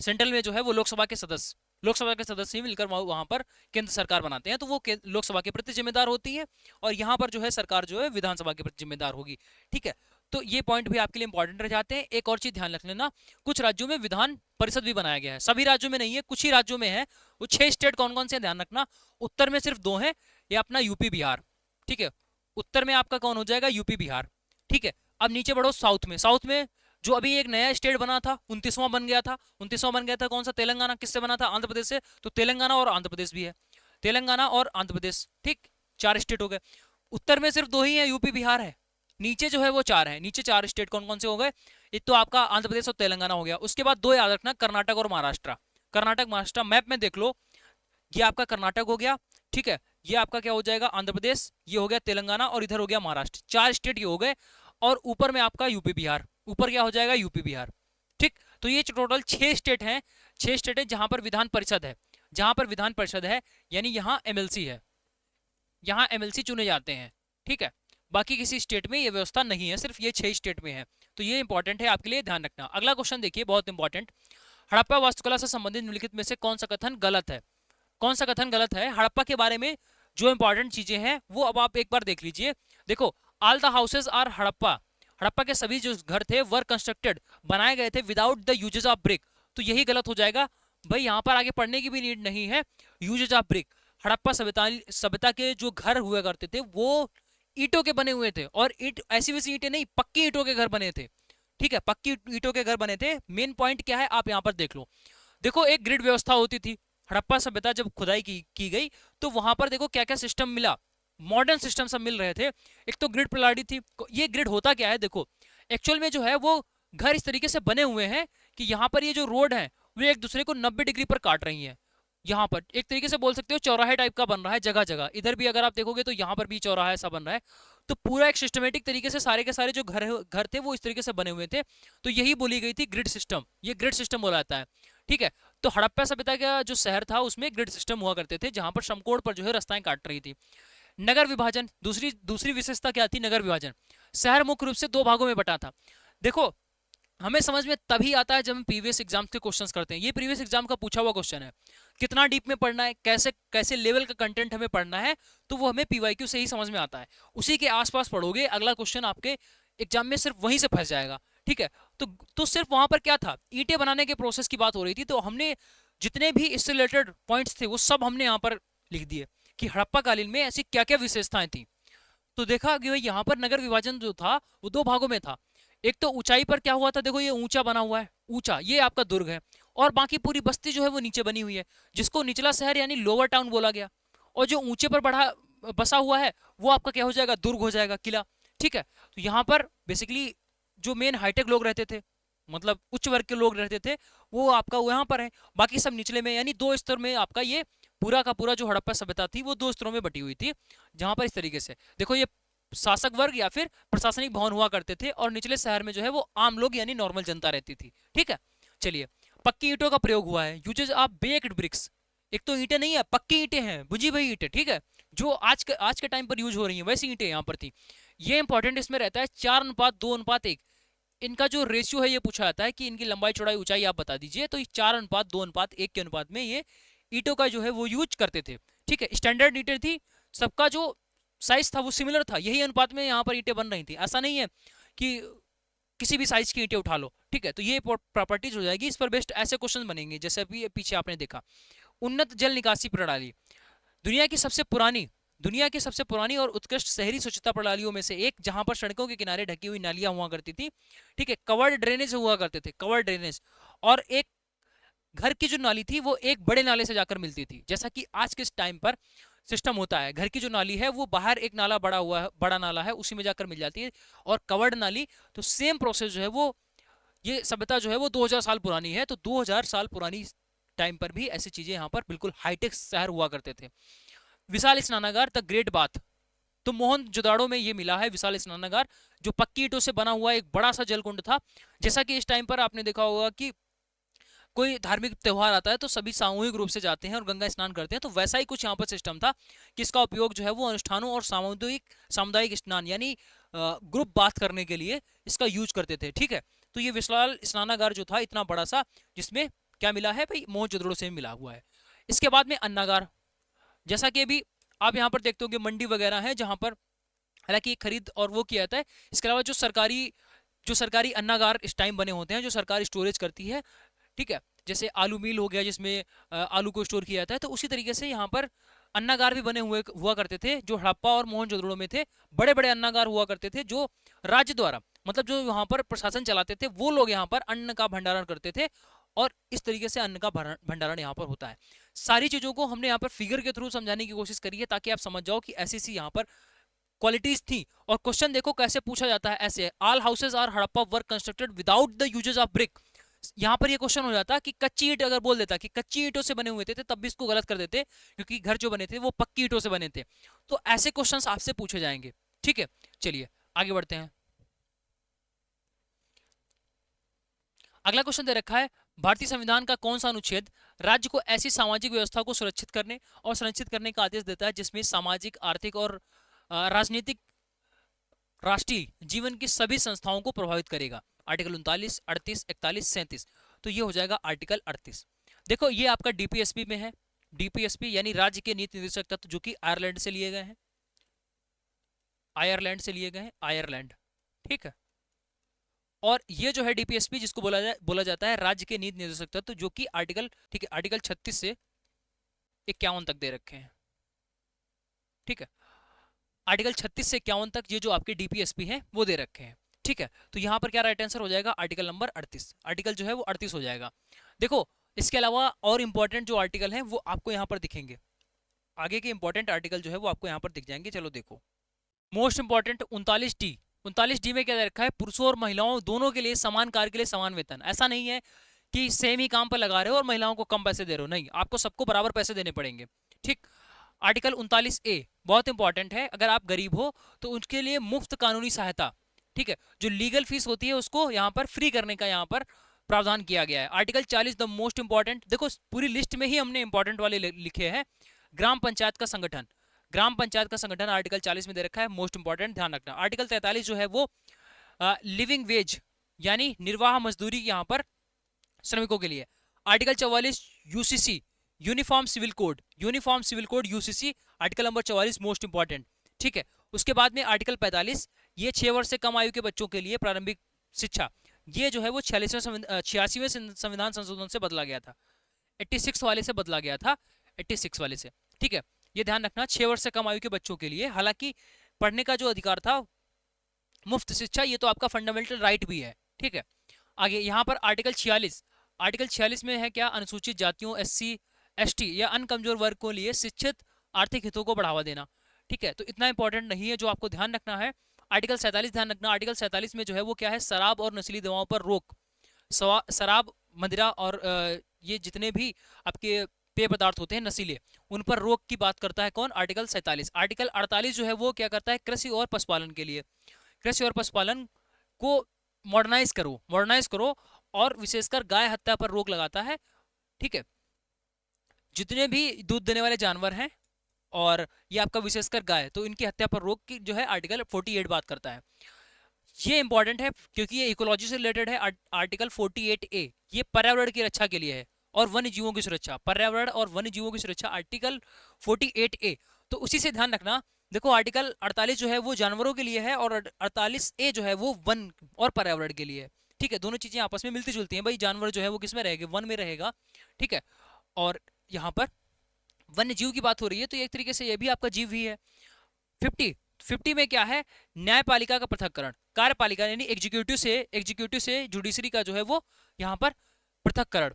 सेंट्रल में जो है वो लोकसभा के सदस्य ही मिलकर वहां पर केंद्र सरकार बनाते हैं, तो वो लोकसभा के प्रति जिम्मेदार होती है और यहाँ पर जो है सरकार जो है विधानसभा के प्रति जिम्मेदार होगी। ठीक है, तो ये पॉइंट भी आपके लिए इंपॉर्टेंट रह जाते हैं। एक और चीज ध्यान रख लेना, कुछ राज्यों में विधान परिषद भी बनाया गया है, सभी राज्यों में नहीं है, कुछ ही राज्यों में है। वो 6 स्टेट कौन कौन से ध्यान रखना, उत्तर में सिर्फ 2 हैं, ये अपना यूपी बिहार। ठीक है, उत्तर में आपका कौन हो जाएगा, यूपी बिहार। ठीक है, अब नीचे बढ़ो साउथ में, साउथ में जो अभी एक नया स्टेट बना था, 29वां बन गया था कौन सा, तेलंगाना। किससे बना था, आंध्र प्रदेश से, तो तेलंगाना और आंध्र प्रदेश भी है, तेलंगाना और आंध्र प्रदेश। ठीक, 4 स्टेट हो गए। उत्तर में सिर्फ 2 ही है, यूपी बिहार है, नीचे जो है वो 4 है, नीचे 4 स्टेट कौन कौन से हो गए, एक तो आपका आंध्र प्रदेश और तेलंगाना हो गया। उसके बाद 2 याद रखना, कर्नाटक और महाराष्ट्र। कर्नाटक महाराष्ट्र मैप में देख लो, ये आपका कर्नाटक हो गया। ठीक है, ये आपका क्या हो जाएगा, आंध्र प्रदेश, ये हो गया तेलंगाना और इधर हो गया महाराष्ट्र। 4 स्टेट ये हो गए और ऊपर में आपका यूपी बिहार, ऊपर क्या हो जाएगा, यूपी बिहार। ठीक, तो ये टोटल 6 स्टेट हैं, 6 स्टेट है जहां पर विधान परिषद है, जहां पर विधान परिषद है यानी यहाँ एमएलसी है, यहाँ एमएलसी चुने जाते हैं। ठीक है, बाकी किसी स्टेट में ये व्यवस्था नहीं है, सिर्फ ये 6 स्टेट में है, तो ये इंपॉर्टेंट है आपके लिए, ध्यान रखना। अगला क्वेश्चन देखिए, बहुत इंपॉर्टेंट, हड़प्पा वास्तुकला से संबंधित निम्नलिखित में से कौन सा कथन गलत है, कौन सा कथन गलत है। हड़प्पा के बारे में जो इंपॉर्टेंट चीजें हैं वो अब आप एक बार देख लीजिए। देखो, all the houses are Harappa, Harappa के सभी जो घर थे वर कंस्ट्रक्टेड, बनाए गए थे without the uses of brick, तो यही गलत हो जाएगा भाई, यहाँ पर आगे पढ़ने की भी नीड नहीं है। यूजेस ऑफ ब्रिक, हड़प्पा सभ्यता के जो घर हुआ करते थे वो ईंटों के बने हुए थे, और ईंट ऐसी वैसी ईंटें नहीं, पक्की ईंटों के घर बने थे। ठीक है, पक्की ईंटों के घर बने थे। मेन पॉइंट क्या है आप यहाँ पर देख लो, देखो एक ग्रिड व्यवस्था होती थी, हड़प्पा सभ्यता जब खुदाई की गई तो वहां पर देखो क्या क्या सिस्टम मिला, मॉडर्न सिस्टम सब मिल रहे थे। एक तो ग्रिड प्रणाली थी। ये ग्रिड होता क्या है, देखो एक्चुअल में जो है वो घर इस तरीके से बने हुए हैं कि यहाँ पर ये जो रोड है वो एक दूसरे को 90 डिग्री पर काट रही है। यहाँ पर एक तरीके से बोल सकते हो चौराहे टाइप का बन रहा है जगह जगह, इधर भी अगर आप देखोगे तो यहाँ पर भी चौराहा ऐसा बन रहा है। तो पूरा एक सिस्टमेटिक तरीके से सारे के सारे जो घर थे वो इस तरीके से बने हुए थे, तो यही बोली गई थी ग्रिड सिस्टम, ये ग्रिड सिस्टम बोला जाता है। ठीक है, तो हड़प्पा सभ्यता का जो शहर था उसमें ग्रिड सिस्टम हुआ करते थे, जहां पर समकोण पर जो है रास्ताएं काट रही थी। नगर विभाजन, दूसरी विशेषता क्या थी, नगर विभाजन। शहर मुख्य रूप से 2 भागों में बटा था। देखो हमें समझ में तभी आता है जब हम प्रीवियस एग्जाम के क्वेश्चंस करते हैं, ये प्रीवियस एग्जाम का पूछा हुआ क्वेश्चन है। कितना डीप में पढ़ना है, कैसे कैसे लेवल का कंटेंट हमें पढ़ना है, तो वो हमें पीवाईक्यू से ही समझ में आता है। उसी के आसपास पढ़ोगे, अगला क्वेश्चन आपके एग्जाम में सिर्फ वहीं से फंस जाएगा। ठीक है, तो सिर्फ वहां पर क्या था, ईंटें बनाने के प्रोसेस की बात हो रही थी, तो हमने जितने भी इससे रिलेटेड पॉइंट्स थे वो सब हमने यहाँ पर लिख दिए कि हड़प्पा कालीन में ऐसी क्या क्या विशेषताएं थी। तो देखा कि यहाँ पर नगर विभाजन जो था वो 2 भागों में था। एक तो ऊंचाई पर क्या हुआ था, देखो ये ऊंचा बना हुआ है, ऊंचा ये आपका दुर्ग है, और बाकी पूरी बस्ती जो है वो नीचे बनी हुई है, जिसको निचला शहर यानी लोअर टाउन बोला गया। और जो ऊंचे पर बसा हुआ है वो आपका क्या हो जाएगा, दुर्ग हो जाएगा, किला। ठीक है, तो यहाँ पर बेसिकली जो मेन हाईटेक लोग रहते थे मतलब उच्च वर्ग के लोग रहते थे, वो आपका यहाँ पर है। बाकी सब निचले में, यानी दो स्तर में आपका ये पूरा का पूरा जो हड़प्पा सभ्यता थी वो दो स्तरों में बटी हुई थी। जहां पर इस तरीके से देखो, ये शासक वर्ग या फिर प्रशासनिक भवन हुआ करते थे, और निचले शहर में जो है वो आम लोग यानी नॉर्मल जनता रहती थी। ठीक है, चलिए, पक्की ईंटों का प्रयोग हुआ है, यूजेज ऑफ बेक्ड ब्रिक्स। एक तो ईंटें नहीं है, पक्की ईंटें हैं, बुझी हुई ईंटें, ठीक है, जो आज के टाइम पर यूज हो रही हैं, वैसी ईंटें यहाँ पर थी। ये इंपॉर्टेंट इसमें रहता है 4:2:1। इनका जो रेशियो है ये पूछा जाता है कि इनकी लंबाई चौड़ाई ऊंचाई आप बता दीजिए, तो 4:2:1 के अनुपात में ये ईंटों का जो है वो यूज करते थे। ठीक है, स्टैंडर्ड ईंटें थी, सबका जो साइज था वो सिमिलर था, यही अनुपात में यहाँ पर ईंटें बन रही थी। ऐसा नहीं है कि किसी भी साइज की ईंटें उठा लो। ठीक है, तो ये प्रॉपर्टीज हो जाएगी, इस पर बेस्ड ऐसे क्वेश्चन बनेंगे जैसे अभी पीछे आपने देखा। उन्नत जल निकासी प्रणाली, दुनिया की सबसे पुरानी और उत्कृष्ट शहरी स्वच्छता प्रणालियों में से एक, जहां पर सड़कों के किनारे ढकी हुई नालियां हुआ करती थी। ठीक है, कवर्ड ड्रेनेज हुआ करते थे, कवर्ड ड्रेनेज। और एक घर की जो नाली थी वो एक बड़े नाले से जाकर मिलती थी, जैसा कि आज के टाइम पर सिस्टम होता है। घर की जो नाली है वो बाहर एक नाला बड़ा हुआ है, बड़ा नाला है, उसी में जाकर मिल जाती है। और कवर्ड नाली, तो सेम प्रोसेस जो है वो, ये सभ्यता जो है वो 2000 साल पुरानी है, तो 2000 साल पुरानी टाइम पर भी ऐसी चीजें यहाँ पर बिल्कुल हाईटेक शहर हुआ करते थे। विशाल स्नानागार द ग्रेट बाथ, तो मोहनजोदाड़ो में ये मिला है विशाल स्नानागार, जो पक्की ईंटों से बना हुआ एक बड़ा सा जलकुंड था। जैसा कि इस टाइम पर आपने देखा होगा कि कोई धार्मिक त्योहार आता है तो सभी सामूहिक रूप से जाते हैं और गंगा स्नान करते हैं, तो वैसा ही कुछ यहाँ पर सिस्टम था कि इसका उपयोग जो है वो अनुष्ठानों और सामुदायिक स्नान यानी ग्रुप बात करने के लिए इसका यूज करते थे। ठीक है, तो ये विशाल स्नानागार जो था इतना बड़ा सा, जिसमें क्या मिला है भाई, मोहनजोदड़ो से मिला हुआ है। इसके बाद में अन्नागार, जैसा कि अभी आप यहाँ पर देखते होंगे मंडी वगैरह है जहां पर हालांकि खरीद और वो किया जाता है। इसके अलावा जो सरकारी अन्नागार इस टाइम बने होते हैं, जो सरकार स्टोरेज करती है। ठीक है, जैसे आलू मिल हो गया जिसमें आलू को स्टोर किया जाता है, तो उसी तरीके से यहाँ पर अन्नागार भी बने हुआ करते थे, जो हड़प्पा और मोहनजोदड़ो में थे। बड़े बड़े अन्नागार हुआ करते थे, जो राज्य द्वारा, मतलब जो यहाँ पर प्रशासन चलाते थे, वो लोग यहाँ पर अन्न का भंडारण करते थे, और इस तरीके से अन्न का भंडारण यहाँ पर होता है। सारी चीजों को हमने यहाँ पर फिगर के थ्रू समझाने की कोशिश करी है, ताकि आप समझ जाओ कि ऐसी सी यहाँ पर क्वालिटीज थी। और क्वेश्चन देखो कैसे पूछा जाता है, ऐसे all houses are Harappa work constructed without the uses of brick. यहाँ पर ये क्वेश्चन हो जाता कि कच्ची ईंट अगर बोल देता कि कच्ची ईंटों से बने हुए थे, तब भी इसको गलत कर देते, क्योंकि घर जो बने थे वो पक्की ईंटों से बने थे। तो ऐसे क्वेश्चंस आपसे पूछे जाएंगे। ठीक है, चलिए आगे बढ़ते हैं। अगला क्वेश्चन दे रखा है, भारतीय संविधान का कौन सा अनुच्छेद राज्य को ऐसी सामाजिक व्यवस्था को सुरक्षित करने और संरक्षित करने का आदेश देता है जिसमें सामाजिक, आर्थिक और राजनीतिक राष्ट्रीय जीवन की सभी संस्थाओं को प्रभावित करेगा? आर्टिकल 39, 38, 41, 37। तो ये हो जाएगा आर्टिकल 38। देखो ये आपका डीपीएसपी में है, डीपीएसपी यानी राज्य के नीति निर्देशक तत्व, जो कि आयरलैंड से लिए गए हैं, आयरलैंड। ठीक है, और ये जो है डीपीएसपी जिसको बोला जाता है राज्य के नीति निर्देशक तत्व, जो कि आर्टिकल, ठीक है, आर्टिकल 36 से 51 तक दे रखे हैं। ठीक है, आर्टिकल 36 से 51 तक ये जो आपके डीपीएसपी हैं वो दे रखे हैं। ठीक है, तो यहाँ पर क्या राइट आंसर हो जाएगा, आर्टिकल नंबर 38। आर्टिकल जो है वो 38 हो जाएगा। देखो इसके अलावा और इंपॉर्टेंट जो आर्टिकल हैं वो आपको यहाँ पर दिखेंगे, आगे के इंपॉर्टेंट आर्टिकल जो है वो आपको यहाँ पर दिख जाएंगे। चलो देखो, मोस्ट इंपॉर्टेंट 39D। 39D में क्या दे रखा है, पुरुषों और महिलाओं दोनों के लिए समान कार्य के लिए समान वेतन। ऐसा नहीं है कि सेम ही काम पर लगा रहे हो और महिलाओं को कम पैसे दे रहे हो, नहीं, आपको सबको बराबर पैसे देने पड़ेंगे। ठीक, आर्टिकल 39A बहुत इंपॉर्टेंट है, अगर आप गरीब हो तो उनके लिए मुफ्त कानूनी सहायता। ठीक है, जो लीगल फीस होती है उसको यहाँ पर फ्री करने का यहाँ पर प्रावधान किया गया है। आर्टिकल 40 द मोस्ट इंपॉर्टेंट, देखो पूरी लिस्ट में ही हमने इंपॉर्टेंट वाले लिखे हैं। ग्राम पंचायत का संगठन, ग्राम पंचायत का संगठन आर्टिकल 40 में दे रखा है, मोस्ट इंपॉर्टेंट, ध्यान रखना। आर्टिकल 43 जो है वो लिविंग वेज यानी निर्वाह मजदूरी यहाँ पर श्रमिकों के लिए। Article 44 UCC uniform civil code, UCC article number 44 most important. ठीक है, उसके बाद में आर्टिकल 45, ये 6 वर्ष से कम आयु के बच्चों के लिए प्रारंभिक शिक्षा, ये जो है वो 86वें संविधान संशोधन से बदला गया था, 86 वाले से बदला गया था, 86 वाले से। ठीक है, ये ध्यान रखना, 6 वर्ष से कम आयु के बच्चों के लिए, हालांकि पढ़ने का जो अधिकार था, मुफ्त शिक्षा, ये तो आपका फंडामेंटल राइट भी है। ठीक है, आगे यहाँ पर आर्टिकल 46 में है क्या, अनुसूचित जातियों, SC ST या अन्य कमजोर वर्ग को लिए शिक्षित आर्थिक हितों को बढ़ावा देना। ठीक है, तो इतना इंपॉर्टेंट नहीं है, जो आपको ध्यान रखना है आर्टिकल 47 ध्यान रखना। आर्टिकल 47 में जो है वो क्या है, शराब और नशीली दवाओं पर रोक, शराब, मदिरा और ये जितने भी आपके पेय पदार्थ होते हैं नशीले, उन पर रोक की बात करता है कौन? आर्टिकल 47। आर्टिकल 48 जो है वो क्या करता है? कृषि और पशुपालन के लिए, कृषि और पशुपालन को मॉडर्नाइज करो और विशेषकर गाय हत्या पर रोक लगाता है। ठीक है, जितने भी दूध देने वाले जानवर हैं और ये आपका विशेषकर गाय, तो इनकी हत्या पर रोक की जो है आर्टिकल 48 बात करता है। ये इंपॉर्टेंट है क्योंकि ये इकोलॉजी से रिलेटेड है। आर्टिकल 48A ये पर्यावरण की रक्षा के लिए है और वन्य जीवों की सुरक्षा, पर्यावरण और वन्य जीवों की सुरक्षा, आर्टिकल 48A। तो उसी से ध्यान रखना। देखो आर्टिकल 48 जो है वो जानवरों के लिए है और 48A जो है वो वन और पर्यावरण के लिए है। ठीक है, दोनों चीजें आपस में मिलती जुलती हैं भाई। जानवर जो है वो किस में रहेगा? वन में रहेगा। ठीक है, और यहाँ पर वन्य जीव की बात हो रही है तो एक तरीके से ये भी आपका जीव ही है। 50 में क्या है? न्यायपालिका का पृथक्करण, कार्यपालिका यानी एग्जीक्यूटिव से जुडिशरी का जो है वो यहाँ पर पृथक्करण।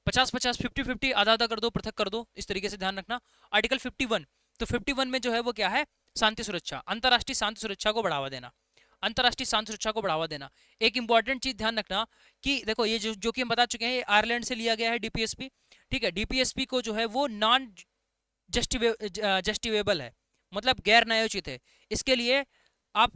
50-50, 50-50, आधा आधा कर दो, पृथक कर दो, इस तरीके से ध्यान रखना। आर्टिकल 51, तो 51 में जो है वो क्या है? शांति सुरक्षा, अंतरराष्ट्रीय शांति सुरक्षा को बढ़ावा देना, अंतरराष्ट्रीय शांति सुरक्षा को बढ़ावा देना। एक इंपॉर्टेंट चीज ध्यान रखना कि देखो ये जो कि हम बता चुके हैं, ये आयरलैंड से लिया गया है डीपीएसपी। ठीक है, डीपीएसपी को जो है वो नॉन जस्टिवेबल है, मतलब गैर न्यायोचित है। इसके लिए आप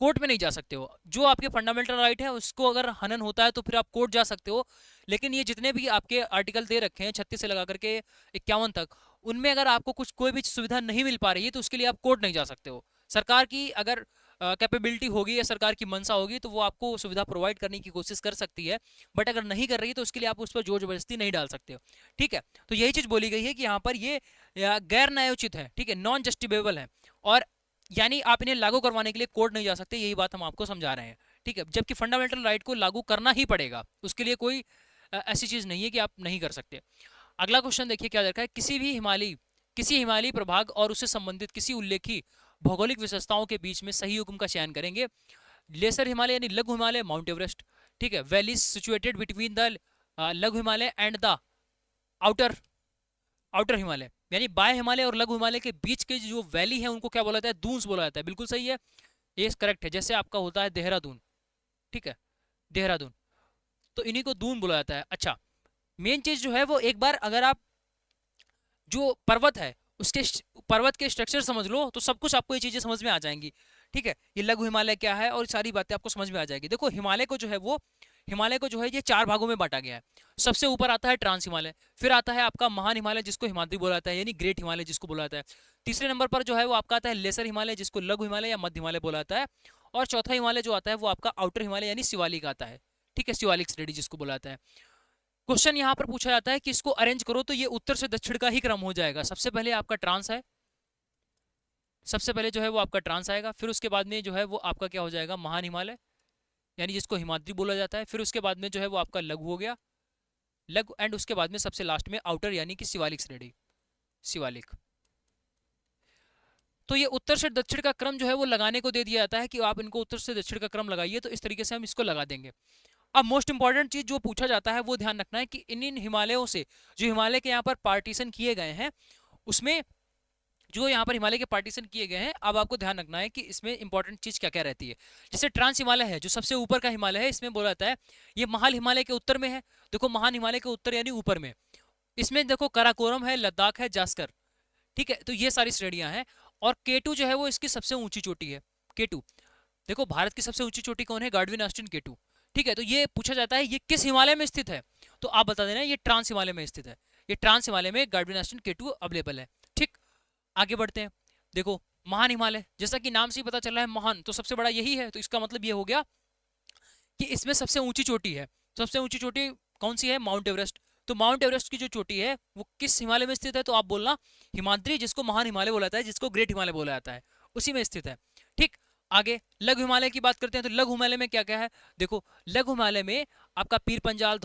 कोर्ट में नहीं जा सकते हो। जो आपके फंडामेंटल राइट है उसको अगर हनन होता है तो फिर आप कोर्ट जा सकते हो, लेकिन ये जितने भी आपके आर्टिकल दे रखे हैं 36 से लगा करके 51 तक, उनमें अगर आपको कुछ कोई भी सुविधा नहीं मिल पा रही है तो उसके लिए आप कोर्ट नहीं जा सकते हो। सरकार की अगर कैपेबिलिटी होगी या सरकार की मंशा होगी तो वो आपको सुविधा प्रोवाइड करने की कोशिश कर सकती है, बट अगर नहीं कर रही है तो उसके लिए आप उस पर जोर जबरदस्ती नहीं डाल सकते हो। ठीक है, तो यही चीज बोली गई है कि यहाँ पर ये गैर न्यायोचित है। ठीक है, नॉन जस्टिफिएबल है और यानी आप इन्हें लागू करवाने के लिए कोर्ट नहीं जा सकते, यही बात हम आपको समझा रहे हैं। ठीक है, जबकि फंडामेंटल राइट को लागू करना ही पड़ेगा, उसके लिए कोई ऐसी चीज नहीं है कि आप नहीं कर सकते। अगला क्वेश्चन देखिए क्या देखा है? किसी हिमालयी प्रभाग और उससे संबंधित किसी उल्लेखी भौगोलिक विशेषताओं के बीच में सही हुक्म का चयन करेंगे। लेसर हिमालय यानी लघु हिमालय, माउंट एवरेस्ट। ठीक है, वैलीज सिचुएटेड बिटवीन द लघु Himalaya and the outer outer Himalaya, यानी बाह्य हिमालय और लघु हिमालय के बीच के जो वैली है उनको क्या बोला जाता है? दून्स बोला जाता है। बिल्कुल सही है, ये करेक्ट है। जैसे आपका होता है देहरादून, ठीक है, देहरादून, तो इन्हीं को दून बोला जाता है। अच्छा, मेन चीज जो है वो एक बार अगर आप जो पर्वत है उसके पर्वत के स्ट्रक्चर समझ लो तो सब कुछ आपको ये चीजें समझ में आ जाएंगी। ठीक है, ये लघु हिमालय क्या है और सारी बातें आपको समझ में आ जाएगी। देखो हिमालय को जो है ये 4 भागों में बांटा गया है। सबसे ऊपर आता है ट्रांस हिमालय, फिर आता है आपका महान हिमालय जिसको हिमाद्री बोला जाता है, यानी ग्रेट हिमालय जिसको बोला जाता है। तीसरे नंबर पर जो है वो आपका आता है लेसर हिमालय जिसको लघु हिमालय या मध्य हिमालय बोला जाता है। और चौथा हिमालय जो आता है वो आपका आउटर हिमालय यानी शिवालिक आता है। ठीक है, शिवालिक श्रेणी जिसको बोला जाता है। क्वेश्चन यहाँ पर पूछा जाता है कि इसको अरेंज करो तो ये उत्तर से दक्षिण का ही क्रम हो जाएगा। सबसे पहले आपका ट्रांस है, सबसे पहले जो है वो आपका ट्रांस आएगा, फिर उसके बाद में जो है वो आपका क्या हो जाएगा? महान हिमालय यानी जिसको हिमाद्री बोला जाता है, फिर उसके बाद में जो है वो आपका लघु हो गया, लघु, एंड उसके बाद में सबसे लास्ट में आउटर यानी कि शिवालिक श्रेणी, शिवालिक। तो ये उत्तर से दक्षिण का क्रम जो है वो लगाने को दे दिया जाता है कि आप इनको उत्तर से दक्षिण का क्रम लगाइए, तो इस तरीके से हम इसको लगा देंगे। अब मोस्ट इंपॉर्टेंट चीज जो पूछा जाता है वो ध्यान रखना है कि इन हिमालयों से जो हिमालय के यहाँ पर पार्टीशन किए गए हैं उसमें जो यहाँ पर हिमालय के पार्टीशन किए गए हैं, अब आपको ध्यान रखना है कि इसमें इंपॉर्टेंट चीज क्या क्या रहती है। जैसे ट्रांस हिमालय है जो सबसे ऊपर का हिमालय है, इसमें बोला जाता है ये महान हिमालय के उत्तर में है। देखो महान हिमालय के उत्तर यानी ऊपर में, इसमें देखो काराकोरम है, लद्दाख है, जास्कर। ठीक है, तो ये सारी श्रेणियां हैं। और केटू जो है वो इसकी सबसे ऊंची चोटी है। केटू, देखो भारत की सबसे ऊंची चोटी कौन है? Godwin Austen K two. ठीक है, तो ये पूछा जाता है ये किस हिमालय में स्थित है, तो आप बता देना ये ट्रांस हिमालय में स्थित है। ये ट्रांस हिमालय में गार्डविन ऑस्टिन केटू अवेलेबल है। ठीक, आगे बढ़ते हैं। देखो महान हिमालय, जैसा कि नाम से ही पता चल रहा है महान, तो सबसे बड़ा यही है, तो इसका मतलब ये हो गया कि इसमें सबसे ऊंची चोटी है। सबसे ऊंची चोटी कौन सी है? Mount Everest. तो माउंट एवरेस्ट की जो चोटी है वो किस हिमालय में स्थित है? तो आप बोलना हिमाद्री, जिसको महान हिमालय बोला जाता है, जिसको ग्रेट हिमालय बोला जाता है, उसी में स्थित है। ठीक, आगे लघु हिमालय की बात करते हैं। तो लघु हिमालय में क्या क्या है? देखो लघु हिमालय में आपका पीर पंजाल,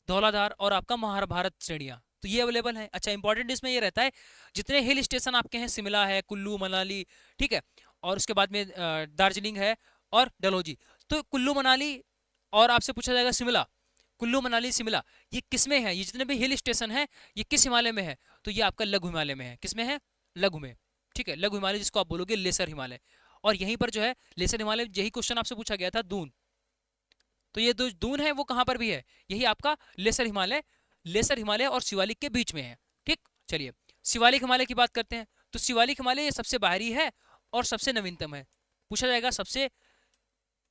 धौलाधार और आपका महाभारत श्रेणियां, तो ये अवेलेबल है। अच्छा, इंपॉर्टेंट इसमें ये रहता है जितने हिल स्टेशन आपके हैं, शिमला है, कुल्लू मनाली, ठीक है, और उसके बाद में दार्जिलिंग है और डलहौजी। तो कुल्लू मनाली और आपसे पूछा जाएगा शिमला, कुल्लू मनाली शिमला ये किसमें है? ये जितने भी हिल स्टेशन है ये किस हिमालय में है? तो ये आपका लघु हिमालय में है। किसमें है? लघु में। ठीक है, लघु हिमालय जिसको आप बोलोगे लेसर हिमालय। और यहीं पर जो है लेसर हिमालय, यही क्वेश्चन आपसे पूछा गया था दून, तो ये दो दून है वो कहां पर भी है, यही आपका लेसर हिमालय और शिवालिक के बीच में है। ठीक, चलिए शिवालिक हिमालय की बात करते हैं। तो शिवालिक हिमालय ये सबसे बाहरी है और सबसे नवीनतम है। पूछा जाएगा सबसे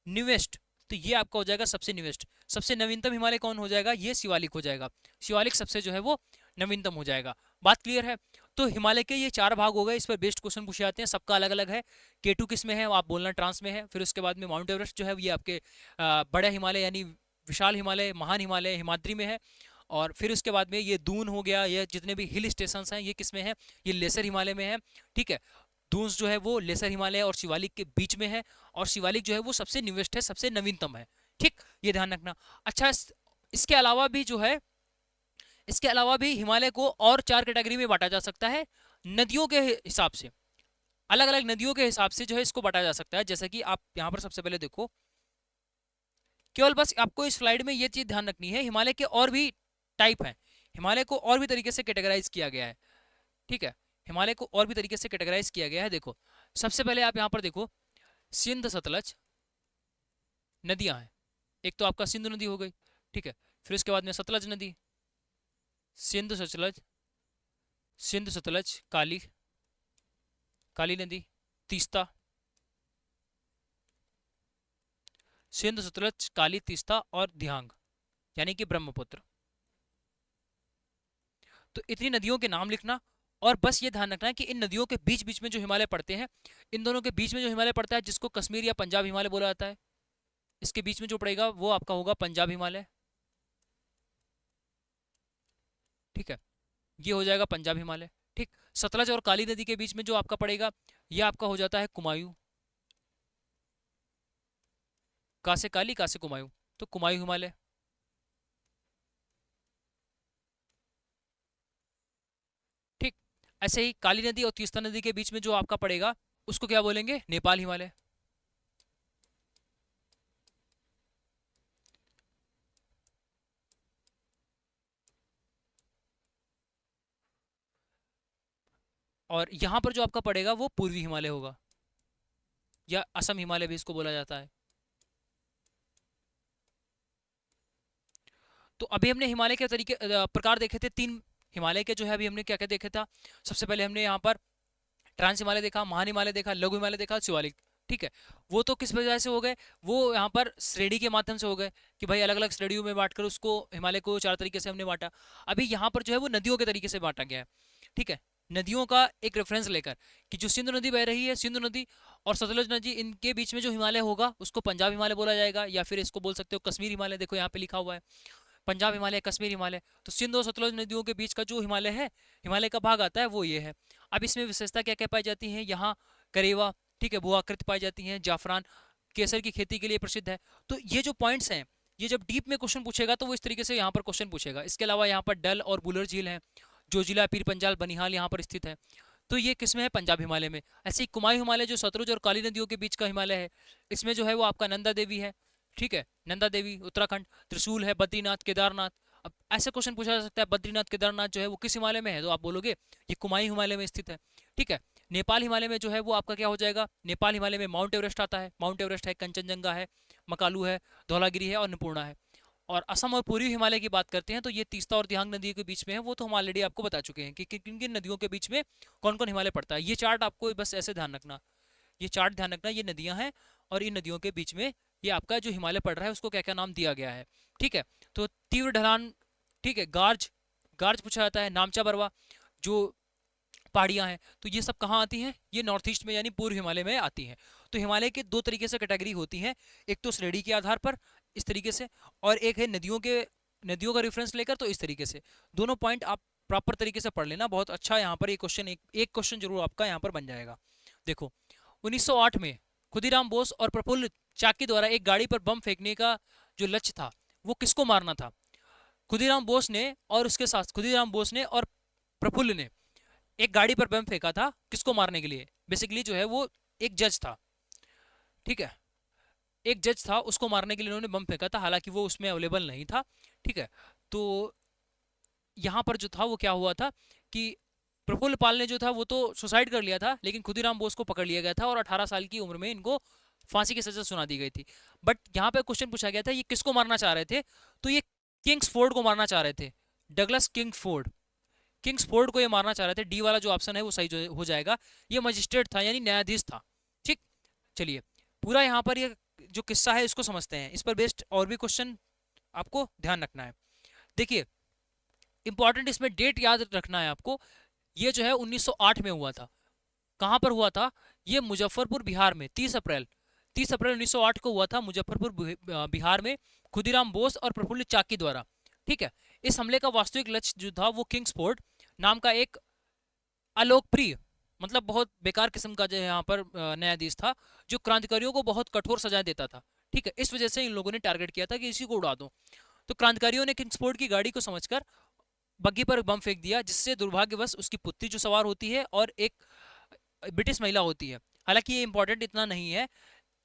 न्यूएस्ट, तो ये आपका हो जाएगा सबसे न्यूएस्ट। सबसे नवीनतम हिमालय कौन हो जाएगा, ये शिवालिक हो जाएगा। शिवालिक सबसे जो है वो नवीनतम हो जाएगा। बात क्लियर है। तो हिमालय के ये 4 भाग हो गए, इस पर बेस्ड क्वेश्चन पूछे जाते हैं, सबका अलग अलग है। K2 किस में है आप बोलना, ट्रांस में है। फिर उसके बाद में माउंट एवरेस्ट जो है ये आपके बड़ा हिमालय यानी विशाल हिमालय, महान हिमालय, हिमाद्री में है। और फिर उसके बाद में ये दून हो गया, ये जितने भी हिल स्टेशन हैं ये किस में है, ये लेसर हिमालय में है। ठीक है, दून्स जो है वो लेसर हिमालय और शिवालिक के बीच में है, और शिवालिक जो है वो सबसे न्यूएस्ट है, सबसे नवीनतम है। ठीक, ये ध्यान रखना। अच्छा, इसके अलावा भी जो है, इसके अलावा भी हिमालय को और 4 कैटेगरी में बांटा जा सकता है नदियों के हिसाब से। अलग अलग नदियों के हिसाब से जो है इसको बांटा जा सकता है। जैसे कि आप यहाँ पर सबसे पहले देखो, केवल बस आपको इस स्लाइड में ये चीज ध्यान रखनी है, हिमालय के और भी टाइप हैं, हिमालय को और भी तरीके से कैटेगराइज किया गया है। ठीक है, हिमालय को और भी तरीके से कैटेगराइज किया गया है। देखो सबसे पहले आप यहाँ पर देखो, सिंध सतलज नदियां हैं। एक तो आपका सिंधु नदी हो गई, ठीक है। फिर उसके बाद में सतलज नदी, सिंधु सतलज, सिंधु सतलज, काली, काली नदी, तीस्ता, सिंधु सतलज, काली, तीस्ता और दिहांग यानी कि ब्रह्मपुत्र। तो इतनी नदियों के नाम लिखना, और बस ये ध्यान रखना है कि इन नदियों के बीच बीच में जो हिमालय पड़ते हैं, इन दोनों के बीच में जो हिमालय पड़ता है जिसको कश्मीर या पंजाब हिमालय बोला जाता है, इसके बीच में जो पड़ेगा वो आपका होगा पंजाब हिमालय। ठीक है, ये हो जाएगा पंजाब हिमालय। ठीक, सतलज और काली नदी के बीच में जो आपका पड़ेगा ये आपका हो जाता है कुमायूं। का से काली, का से कुमायूं, तो कुमायूं हिमालय। ठीक, ऐसे ही काली नदी और तीस्ता नदी के बीच में जो आपका पड़ेगा उसको क्या बोलेंगे, नेपाल हिमालय। और यहां पर जो आपका पड़ेगा वो पूर्वी हिमालय होगा, या असम हिमालय भी इसको बोला जाता है। तो अभी हमने हिमालय के तरीके प्रकार देखे थे 3 हिमालय के, जो है अभी हमने क्या क्या देखे था। सबसे पहले हमने यहाँ पर ट्रांस हिमालय देखा, महान हिमालय देखा, लघु हिमालय देखा, शिवालिक। ठीक है, वो तो किस वजह से हो गए, वो यहाँ पर श्रेणी के माध्यम से हो गए कि भाई अलग अलग श्रेणियों में बांटकर उसको हिमालय को 4 तरीके से हमने बांटा। अभी यहाँ पर जो है वो नदियों के तरीके से बांटा गया है। ठीक है, नदियों का एक रेफरेंस लेकर कि जो सिंधु नदी बह रही है, सिंधु नदी और सतलज नदी, इनके बीच में जो हिमालय होगा उसको पंजाब हिमालय बोला जाएगा, या फिर इसको बोल सकते हो कश्मीर हिमालय। देखो यहाँ पे लिखा हुआ है पंजाब हिमालय, कश्मीर हिमालय। तो सिंध और सतलज नदियों के बीच का जो हिमालय है, हिमालय का भाग आता है वो ये है। अब इसमें विशेषता क्या क्या पाई जाती है, यहाँ करेवा, ठीक है, भूआकृति पाई जाती है, जाफरान, केसर की खेती के लिए प्रसिद्ध है। तो ये जो पॉइंट्स हैं, ये जब डीप में क्वेश्चन पूछेगा तो वो इस तरीके से यहाँ पर क्वेश्चन पूछेगा। इसके अलावा यहाँ पर डल और बुलर झील है, जो जिला पीर पंजाल बनिहाल यहाँ पर स्थित है, तो ये किसमें है, पंजाब हिमालय में। ऐसे ही कुमायूं हिमालय जो सतलुज और काली नदियों के बीच का हिमालय है, इसमें जो है वो आपका नंदा देवी है। ठीक है, नंदा देवी उत्तराखंड, त्रिशूल है, बद्रीनाथ, केदारनाथ। अब ऐसा क्वेश्चन पूछा जा सकता है, बद्रीनाथ केदारनाथ जो है वो किस हिमालय में है, तो आप बोलोगे ये कुमायूं हिमालय में स्थित है। ठीक है, नेपाल हिमालय में जो है वो आपका क्या हो जाएगा, नेपाल हिमालय में माउंट एवरेस्ट आता है, माउंट एवरेस्ट है, कंचनजंगा है, मकालू है, धौलागिरी है और अन्नपूर्णा है। और असम और पूर्वी हिमालय की बात करते हैं तो ये तीस्ता और दिहांग नदी के बीच में है, वो तो हम ऑलरेडी आपको बता चुके हैं कि किन किन नदियों के बीच में कौन कौन हिमालय पड़ता है। ये चार्ट आपको बस ऐसे ध्यान रखना, ये चार्ट ध्यान रखना, ये नदियां हैं और इन नदियों के बीच में ये आपका जो हिमालय पड़ रहा है उसको क्या क्या नाम दिया गया है। ठीक है, तो तीव्र ढलान, ठीक है, गार्ज, गार्ज पूछा जाता है, नामचा बरवा जो पहाड़ियां हैं, तो ये सब कहाँ आती हैं, ये नॉर्थ ईस्ट में यानी पूर्व हिमालय में आती हैं। तो हिमालय के 2 तरीके से कैटेगरी होती है, एक तो श्रेणी के आधार पर इस तरीके से, और एक है नदियों का रेफरेंस लेकर, तो इस तरीके से। दोनों पॉइंट आप प्रॉपर तरीके से पढ़ लेना, बहुत अच्छा यहाँ पर ये क्वेश्चन, एक क्वेश्चन जरूर आपका यहाँ पर बन जाएगा। देखो 1908 में खुदीराम बोस और प्रफुल्ल चाकी द्वारा एक गाड़ी पर बम फेंकने का जो लक्ष्य था वो किसको मारना था। खुदीराम बोस ने और उसके साथ खुदीराम बोस ने और प्रफुल्ल ने एक गाड़ी पर बम फेंका था, किसको मारने के लिए। बेसिकली जो है वो एक जज था, ठीक है, एक जज था, उसको मारने के लिए उन्होंने बम फेंका था, हालांकि वो उसमें अवेलेबल नहीं था। ठीक है, तो यहाँ पर जो था वो क्या हुआ था कि प्रफुल्ल पाल ने जो था वो तो सुसाइड कर लिया था, लेकिन खुदीराम बोस को पकड़ लिया गया था और 18 साल की उम्र में इनको फांसी की सजा सुना दी गई थी। बट यहाँ पे क्वेश्चन पूछा गया था ये किसको मारना चाह रहे थे, तो ये किंग्सफोर्ड को मारना चाह रहे थे, डगलस किंग्सफोर्ड। किंग्सफोर्ड को ये मारना चाह रहे थे। डी वाला जो ऑप्शन है वो सही हो जाएगा। ये मजिस्ट्रेट था यानी न्यायाधीश था। ठीक, चलिए पूरा यहाँ पर ये जो किस्सा है इसको समझते हैं। इस पर बेस्ड और भी क्वेश्चन आपको ध्यान रखना है। देखिए इंपॉर्टेंट इसमें डेट याद रखना है आपको। ये जो है 1908 में हुआ था। कहां पर हुआ था? ये मुजफ्फरपुर बिहार में 30 अप्रैल 1908 को हुआ था मुजफ्फरपुर बिहार में, खुदीराम बोस और प्रफुल्ल चाकी द्वारा। ठीक है, इस हमले का वास्तविक लक्ष्य जो था वो किंग्सफोर्ड नाम का एक अलोकप्रिय मतलब बहुत बेकार किस्म का जो यहाँ पर न्यायाधीश था, जो क्रांतिकारियों को बहुत कठोर सजाएं देता था। ठीक है, इस वजह से इन लोगों ने टारगेट किया था कि इसी को उड़ा दो। तो क्रांतिकारियों ने किंग्सफोर्ड की गाड़ी को समझकर बग्गी पर बम फेंक दिया, जिससे दुर्भाग्यवश उसकी पुत्री जो सवार होती है और एक ब्रिटिश महिला होती है। हालांकि ये इंपॉर्टेंट इतना नहीं है।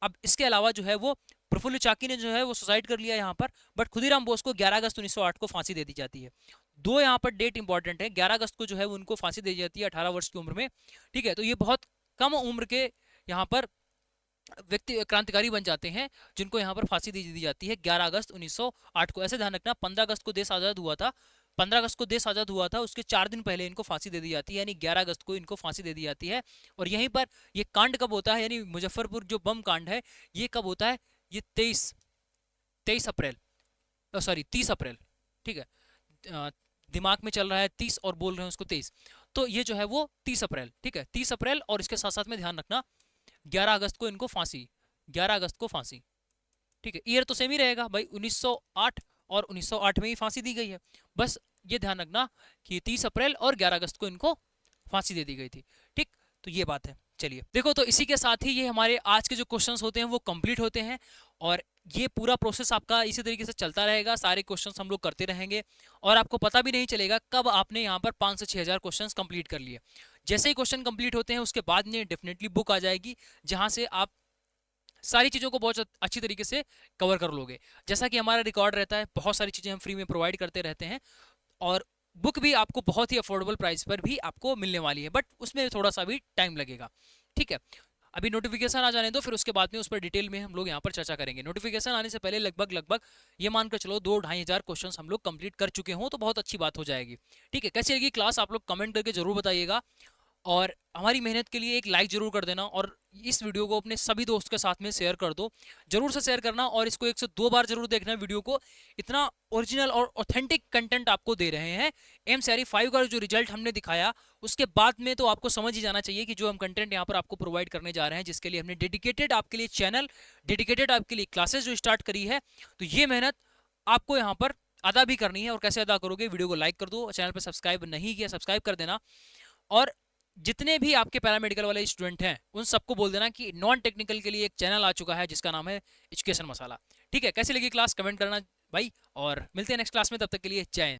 अब इसके अलावा जो है वो प्रफुल्ल चाकी ने जो है वो सुसाइड कर लिया यहाँ पर। बट खुदीराम बोस को 11 अगस्त 1908 को फांसी दे दी जाती है। दो यहाँ पर डेट इंपॉर्टेंट है। 11 अगस्त को जो है उनको फांसी दे दी जाती है 18 वर्ष की उम्र में। ठीक है, तो ये बहुत कम उम्र के यहाँ पर व्यक्ति क्रांतिकारी बन जाते हैं जिनको यहाँ पर फांसी दे दी जाती है 11 अगस्त 1908 को। ऐसे ध्यान रखना 15 अगस्त को देश आजाद हुआ था। 15 अगस्त को देश आजाद हुआ था, उसके 4 दिन पहले इनको फांसी दे दी जाती है, यानी 11 अगस्त को इनको फांसी दे दी जाती है। और यहीं पर ये कांड कब होता है, यानी मुजफ्फरपुर जो बम कांड है ये कब होता है? ये 23 अप्रैल, सॉरी 30 अप्रैल। ठीक है, दिमाग में चल रहा है 30 और बोल रहे हैं उसको 23, तो ये जो है वो 30 अप्रैल। ठीक है, 30 अप्रैल। और इसके साथ साथ में ध्यान रखना 11 अगस्त को इनको फांसी, 11 अगस्त को फांसी। ठीक है, ईयर तो सेम ही रहेगा भाई, 1908 और 1908 में ही फांसी दी गई है। बस ये ध्यान रखना कि 30 अप्रैल और 11 अगस्त को इनको फांसी दे दी गई थी। ठीक, तो ये बात है। चलिए देखो, तो इसी के साथ ही ये हमारे आज के जो क्वेश्चंस होते हैं वो कंप्लीट होते हैं। और ये पूरा प्रोसेस आपका इसी तरीके से चलता रहेगा, सारे क्वेश्चंस हम लोग करते रहेंगे और आपको पता भी नहीं चलेगा कब आपने यहाँ पर 5 से 6,000 क्वेश्चंस कंप्लीट कर लिए। जैसे ही क्वेश्चन कंप्लीट होते हैं उसके बाद में डेफिनेटली बुक आ जाएगी, जहां से आप सारी चीज़ों को बहुत अच्छी तरीके से कवर कर लोगे। जैसा कि हमारा रिकॉर्ड रहता है, बहुत सारी चीज़ें हम फ्री में प्रोवाइड करते रहते हैं और बुक भी आपको बहुत ही अफोर्डेबल प्राइस पर भी आपको मिलने वाली है, बट उसमें थोड़ा सा भी टाइम लगेगा। ठीक है, अभी नोटिफिकेशन आ जाने दो, फिर उसके बाद में उस पर डिटेल में हम लोग यहाँ पर चर्चा करेंगे। नोटिफिकेशन आने से पहले लगभग ये मानकर चलो 2-2.5 हज़ार क्वेश्चन हम लोग कंप्लीट कर चुके हों तो बहुत अच्छी बात हो जाएगी। ठीक है, कैसी लगी क्लास आप लोग कमेंट करके जरूर बताइएगा और हमारी मेहनत के लिए एक लाइक जरूर कर देना और इस वीडियो को अपने सभी दोस्त के साथ में शेयर कर दो, जरूर से शेयर करना। और इसको 1 से 2 बार जरूर देखना वीडियो को, इतना ओरिजिनल और ऑथेंटिक कंटेंट आपको दे रहे हैं। MCRE 5 का जो रिजल्ट हमने दिखाया उसके बाद में तो आपको समझ ही जाना चाहिए कि जो हम कंटेंट यहाँ पर आपको प्रोवाइड करने जा रहे हैं, जिसके लिए हमने डेडिकेटेड आपके लिए चैनल, डेडिकेटेड आपके लिए क्लासेस जो स्टार्ट करी है, तो ये मेहनत आपको यहाँ पर अदा भी करनी है। और कैसे अदा करोगे? वीडियो को लाइक कर दो, चैनल पर सब्सक्राइब नहीं किया सब्सक्राइब कर देना। और जितने भी आपके पैरामेडिकल वाले स्टूडेंट हैं उन सबको बोल देना कि नॉन टेक्निकल के लिए एक चैनल आ चुका है जिसका नाम है एजुकेशन मसाला। ठीक है, कैसी लगी क्लास कमेंट करना भाई, और मिलते हैं नेक्स्ट क्लास में, तब तक के लिए जय हिंद।